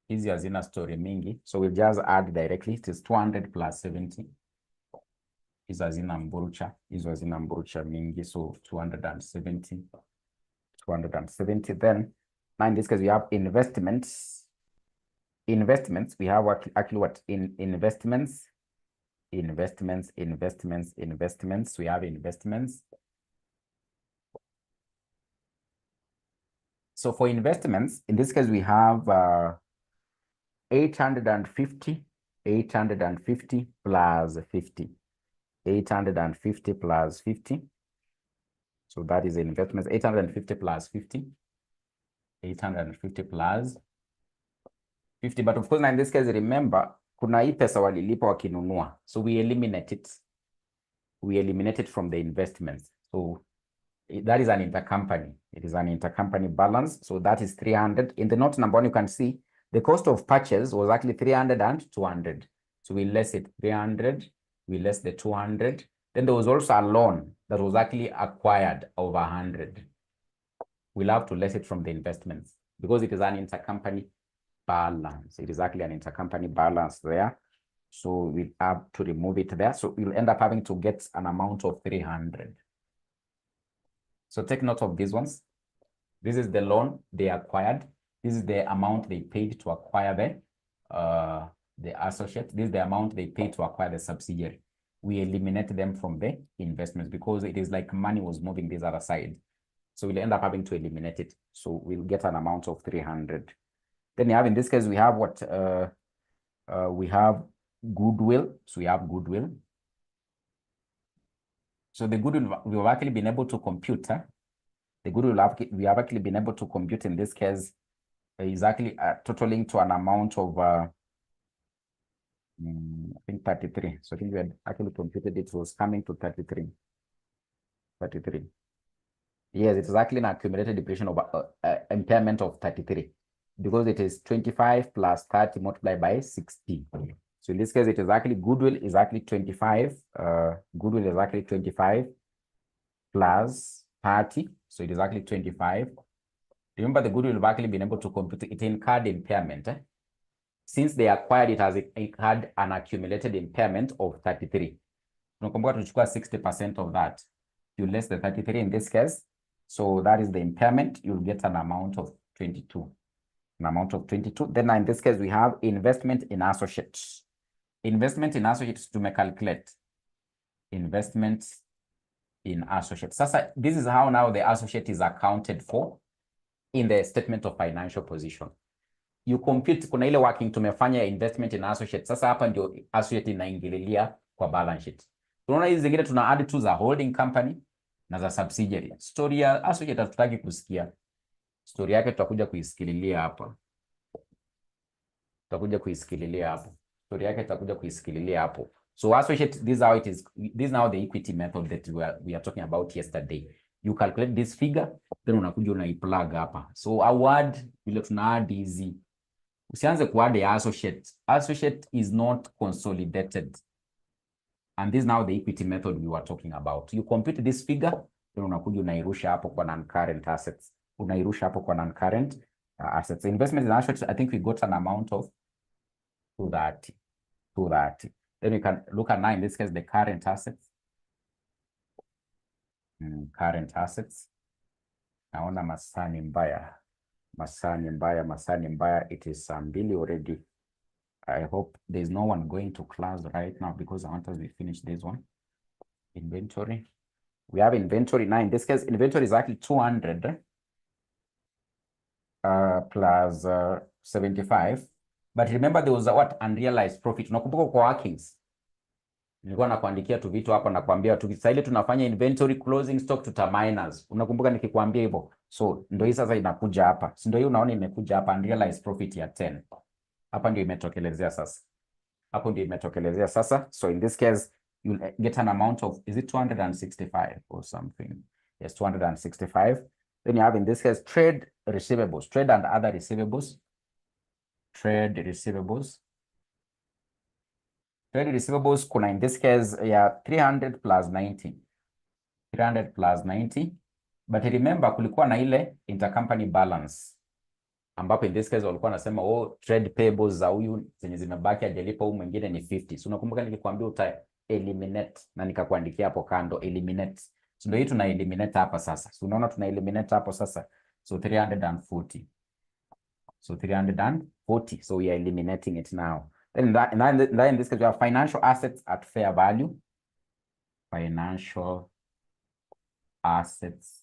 Hizi hazina story mingi. So we'll just add directly. It is 200 plus 70. Hizi hazina mburucha. Mingi. So 270. Then now in this case, we have investments. We have actually what in investments. investments. We have investments. So for investments, in this case, we have 850 plus 50. 850 plus 50. So that is investments. 850 plus 50. 850 plus 50. But of course, now in this case, remember, kuna hii pesa walilipa wakinunua. So we eliminate it. We eliminate it from the investments. So that is an intercompany. It is an intercompany balance. So that is 300. In the note number 1, you can see the cost of purchase was actually 300 and 200. So we less it 300. We less the 200. Then there was also a loan that was actually acquired over 100. We'll have to less it from the investments because it is an intercompany balance. It is actually an intercompany balance there. So we have to remove it there. So we'll end up having to get an amount of 300. So take note of these ones. This is the loan they acquired. This is the amount they paid to acquire the associate. This is the amount they paid to acquire the subsidiary. We eliminate them from the investments because it is like money was moving this other side. So we'll end up having to eliminate it. So we'll get an amount of 300. Then you have, in this case, we have what? We have goodwill. So we have goodwill. So the goodwill we have actually been able to compute. The goodwill we have actually been able to compute in this case is actually totaling to an amount of I think 33. So I think we had actually computed it was coming to 33. 33. Yes, it is actually an accumulated depreciation of impairment of 33 because it is 25 plus 30 multiplied by 60. So in this case, it is actually goodwill is actually 25. Goodwill is actually 25 plus 30. So it is actually 25. Remember, the goodwill have actually been able to compute it incurred impairment. Since they acquired it as it had an accumulated impairment of 33. Tunakumbuka tuchukua 60% of that. You less the 33 in this case. So that is the impairment. You'll get an amount of 22. An amount of 22. Then in this case, we have investment in associates. Investment in associates to calculate. Investments in associates. Sasa, this is how now the associate is accounted for in the statement of financial position. You compute, kuna ile working tumefanya investment in associates. Sasa hapa ndio associate inaingililia kwa balance sheet. Tunaona hizi zingine tuna add tu za holding company na za subsidiary. Story ya associate hatutaki kusikia. Story yake tutakuja kuisikililia hapa. Tutakuja kuisikililia hapo. Story yake tutakuja kuisikililia hapo. So associate, this is how it is. This is now the equity method that we are talking about yesterday. You calculate this figure, then unakuja unaiplug hapa. So award vile tuna add hizi. Usianze kuadd ya associate. Associate is not consolidated. And this is now the equity method we were talking about. You compute this figure, then unakuja unairusha hapo kwa non-current assets. Unairusha hapo kwa non-current assets. Investment in assets, I think we got an amount of 230. Then we can look at now, in this case, the current assets. Current assets. Naona masani mbaya. Masani mbaya. It is mbili already. I hope there's no one going to class right now because I want us to finish this one. Inventory. We have inventory now. In this case, inventory is actually 200 plus 75. But remember, there was a what? Unrealized profit. Unakumbuka kwa workings. Nilikuwa nakuandikia tu vitu hapa na kuambia tu sasa ile tunafanya inventory closing stock tuta-minus. Unakumbuka nikikwambia hivyo? So ndio hii sasa inakuja hapa. Si ndio hii unaona imekuja hapa unrealized profit ya 10. Hapa ndio imetokelezea sasa. Hapo ndio imetokelezea sasa. So in this case you'll get an amount of, is it 265 or something? Yes, 265. Then you have in this case trade receivables, trade and other receivables. Trade receivables. Trade receivables kuna in this case ya 300 plus 90. 300 plus 90. But remember kulikuwa na ile intercompany balance. Ambapo in this case walikuwa nasema trade payables za huyu zenye zimebaki hajalipa huyu mwingine ni 50. So unakumbuka nilikwambia uta eliminate na nikakuandikia hapo kando eliminate. So ndio hii tuna eliminate hapa sasa. So unaona tuna eliminate hapo sasa. So 340. So 340. So we are eliminating it now. Then in this case, we have financial assets at fair value. Financial assets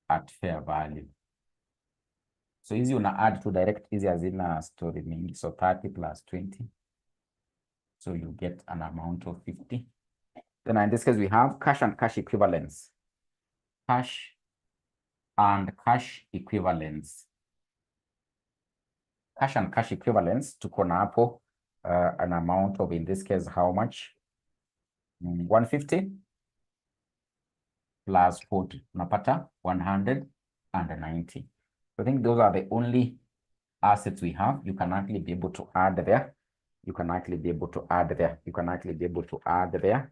at fair value. So easy una add to direct easy as in a story mingi. So 30 plus 20. So you get an amount of 50. Then in this case, we have cash and cash equivalents. Cash and cash equivalents. Cash and cash equivalents to Konapo, an amount of, in this case, how much? 150 plus 40, napata 190. So I think those are the only assets we have. You can actually be able to add there. You can actually be able to add there. You can actually be able to add there.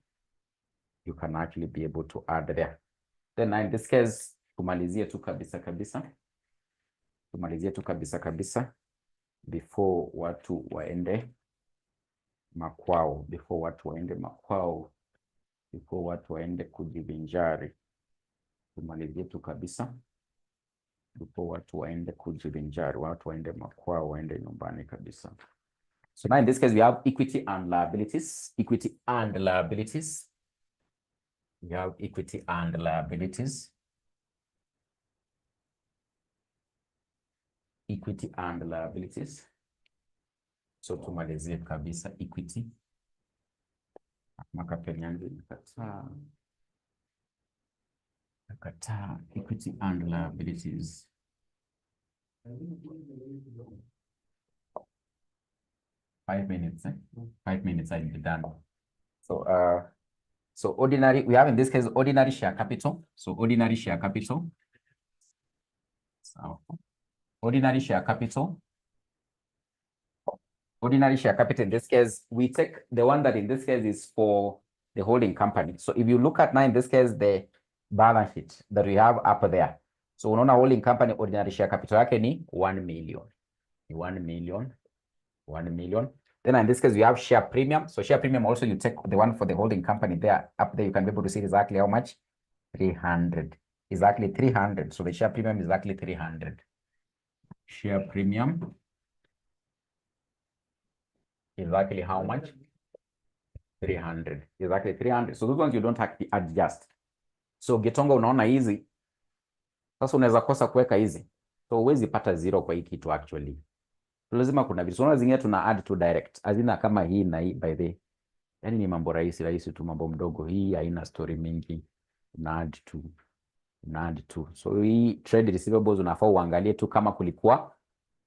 You can actually be able to add there. Then in this case, tumalizie tu kabisa kabisa. Tumalizie tu kabisa kabisa. Before watu waende makwao. Before watu waende makwao. Before watu waende kujivinjari. Tumalizie tu kabisa. Before watu waende kujivinjari. Watu waende makwao, waende nyumbani kabisa. So now in this case, we have equity and liabilities. Equity and liabilities. We have equity and liabilities. Equity and liabilities. So tumalizie kabisa equity. Nakata equity and liabilities. 5 minutes, 5 minutes I'll be done. So ordinary, we have in this case ordinary share capital. So ordinary share capital. So ordinary share capital. Ordinary share capital in this case, we take the one that in this case is for the holding company. So if you look at now in this case, the balance sheet that we have up there. So unaona holding company ordinary share capital yake ni 1 million. 1 million. 1 million. Then in this case, we have share premium. So share premium also, you take the one for the holding company there. Up there, you can be able to see exactly how much. 300. Exactly 300. So the share premium is exactly 300. Share premium. Exactly how much? 300. Exactly 300. So those ones you don't have to adjust. So Gitonga unaona hizi. Sasa unaweza kosa kuweka hizi. So huwezi pata zero kwa hii kitu actually. Lazima kuna vitu. Unaona zingine tuna add to direct. Hazina kama hii na hii by the. Yaani ni mambo rahisi tu, mambo mdogo. Hii haina story mingi. Una add to. So hii trade receivables unafaa uangalie tu kama kulikuwa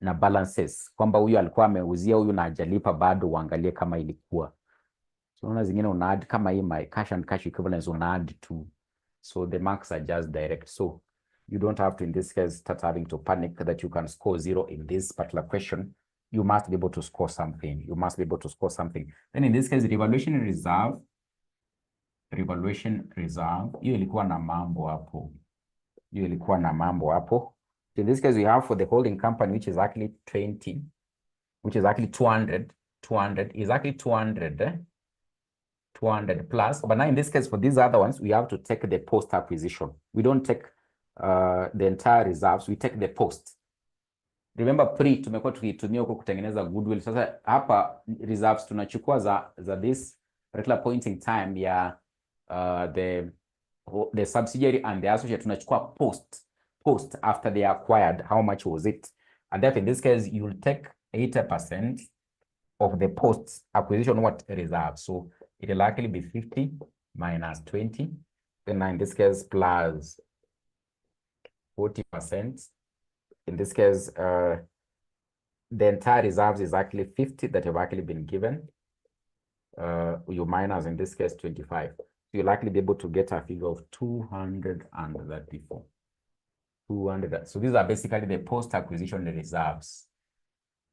na balances. Kwamba huyu alikuwa ameuzia huyu na hajalipa bado, uangalie kama ilikuwa. So unaona zingine una add kama hii my cash and cash equivalents una add to. So the marks are just direct. So you don't have to, in this case, start having to panic that you can score zero in this particular question. You must be able to score something. You must be able to score something. Then in this case, revaluation reserve. Revaluation reserve. Hiyo ilikuwa na mambo hapo. Hiyo ilikuwa na mambo hapo. In this case, we have for the holding company, which is actually 20, which is actually 200. 200 is actually 200. 200 plus. But now in this case, for these other ones, we have to take the post acquisition. We don't take the entire reserves. We take the post. Remember tumekuwa tukitumia huko kutengeneza goodwill. Sasa hapa reserves tunachukua za this particular point in time ya the subsidiary and the associate, tunachukua post after they acquired. How much was it? And therefore in this case you'll take 80% of the post acquisition reserve. So it will likely be 50 minus 20. Then in this case plus 40%. In this case, the entire reserves is actually 50 that have actually been given. You minus, in this case, 25. So you'll likely be able to get a figure of 234. 200. So these are basically the post-acquisition reserves.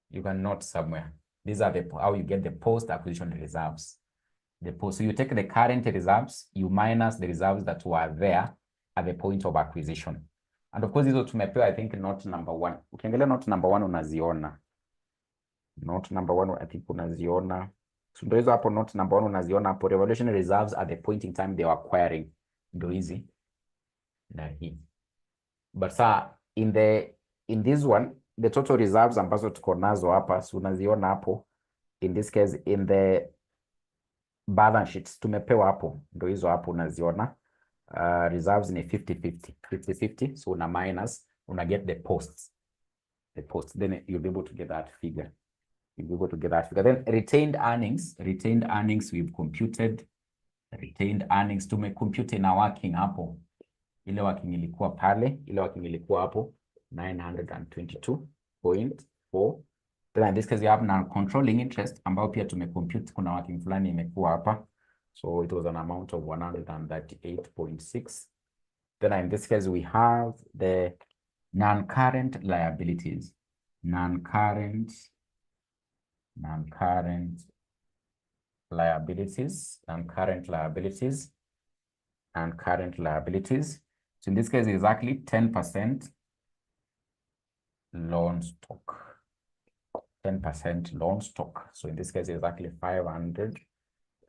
You can note somewhere. These are how you get the post-acquisition reserves. So you take the current reserves, you minus the reserves that were there at the point of acquisition. And of course, hizo tumepewa, I think, note number 1. Ukiangalia note number 1 unaziona. Note number 1, I think unaziona. So ndio hizo hapo note number 1 unaziona hapo. Revaluation reserves at the point in time they were acquiring. Ndio hizi. Na hii. But in this one, the total reserves ambazo tuko nazo hapa, so unaziona hapo. in this case in the balance sheets tumepewa hapo, ndio hizo hapo unaziona. Reserves ni 50-50, so una minus, una get the posts, then you'll be able to get that figure. Then retained earnings we've computed. Retained earnings tumecompute na working hapo, ile working ilikuwa pale, hapo 922.4. Then in this case we have non-controlling interest ambao pia tumecompute, kuna working fulani imekuwa hapa, so it was an amount of 138.6. Then in this case we have the non-current liabilities. Non-current liabilities. So in this case, exactly 10% loan stock. 10% loan stock. So in this case, exactly 500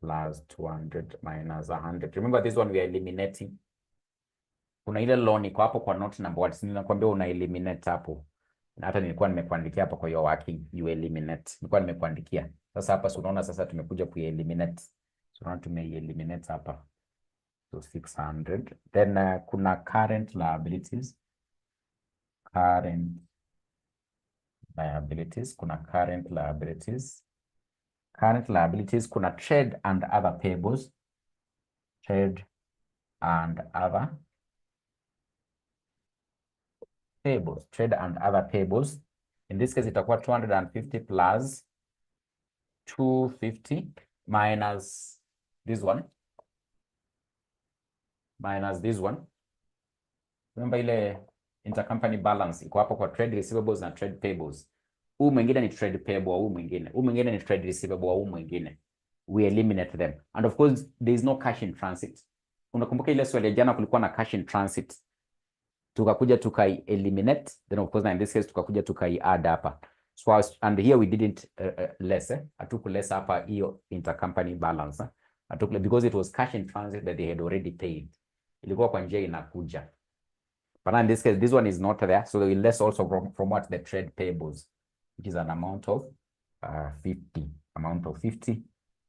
plus 200 minus 100. Remember this one we are eliminating. Kuna ile loan iko hapo kwa note number 1. Ninakwambia una eliminate hapo. Na hata nilikuwa nimekuandikia hapa kwa hiyo working, you eliminate. Nilikuwa nimekuandikia. Sasa hapa unaona sasa tumekuja ku-eliminate. So unaona tume-eliminate hapa. So 600. Then kuna current liabilities. Kuna current liabilities. Kuna trade and other payables. Trade and other payables. In this case, itakuwa 250 plus 250 minus this one. Remember ile intercompany balance iko hapo kwa trade receivables na trade payables. Huu mwingine ni trade payable, huu mwingine ni trade receivable, huu mwingine. We eliminate them. And of course, there is no cash in transit. Unakumbuka ile swali ya jana kulikuwa na cash in transit. Tukakuja tukai-eliminate, then of course in this case tukakuja tukai-add hapa. So and here we didn't less, hatukuless hapa hiyo intercompany balance. Because it was cash in transit that they had already paid. Ilikuwa kwa njia inakuja. But in this case, this one is not there. So we less also from what the trade payables, which is an amount of 50.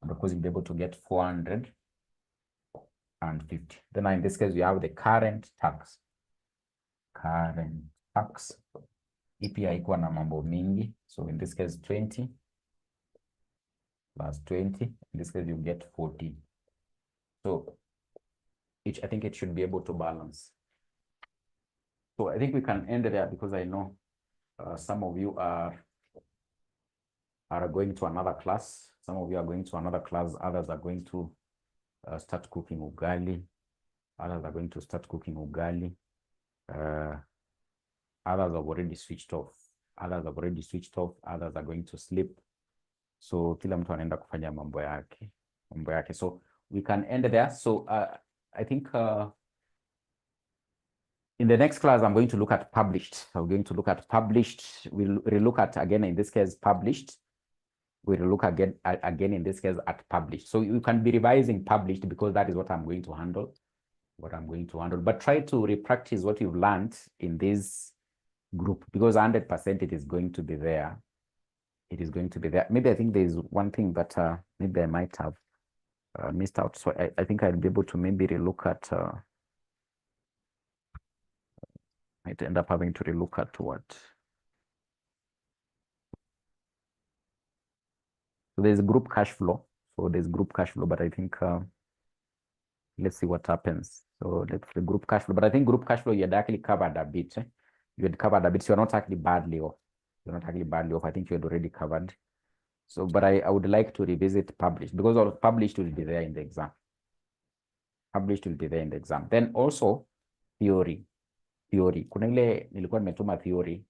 And of course, you'll be able to get 450. Then in this case, we have the current tax. EPI ikuwa na mambo mingi. So in this case, 20 plus 20. In this case, you get 40. So I think it should be able to balance. So I think we can end there because I know some of you are going to another class. Others are going to start cooking ugali. Others have already switched off. Others are going to sleep. So kila mtu anaenda kufanya mambo yake. So we can end there. So I think in the next class, I'm going to look at published. We'll relook at, again, in this case, published. We'll look again in this case at published. So you can be revising published because that is what I'm going to handle. But try to repractice what you've learned in this group because 100% it is going to be there. Maybe I think there is one thing that maybe I might have missed out. So I think I'll be able to maybe relook at, might end up having to relook at what. So there's group cash flow. But I think, let's see what happens. So let's the group cash flow. But I think group cash flow, you had actually covered a bit. You had covered a bit. So you're not actually badly off. I think you had already covered. So, but I would like to revisit published because all published will be there in the exam. Then also theory. Kuna ile nilikuwa nimetuma theory.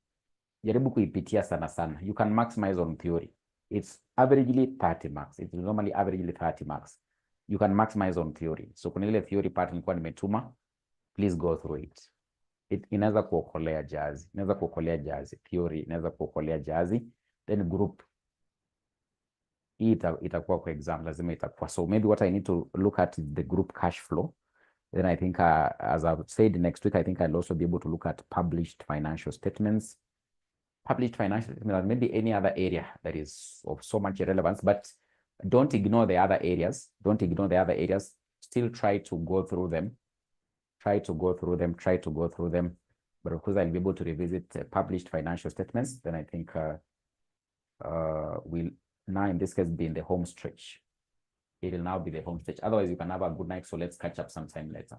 Jaribu kuipitia sana. You can maximize on theory. It's averagely 30 marks. It's normally averagely 30 marks. You can maximize on theory. So kuna ile theory part nilikuwa nimetuma. Please go through it. Inaweza kuokolea jazi. Theory inaweza kuokolea jazi. Then group. Itakuwa kwa exam. Lazima itakuwa. So maybe what I need to look at is the group cash flow. Then I think, as I've said, next week, I think I'll also be able to look at published financial statements. published financial, maybe any other area that is of so much relevance, but don't ignore the other areas. Don't ignore the other areas. Still try to go through them. Try to go through them. Try to go through them. But of course, I'll be able to revisit published financial statements. Then I think we'll now in this case be in the home stretch. It will now be the home stretch. Otherwise, you can have a good night. So let's catch up sometime later.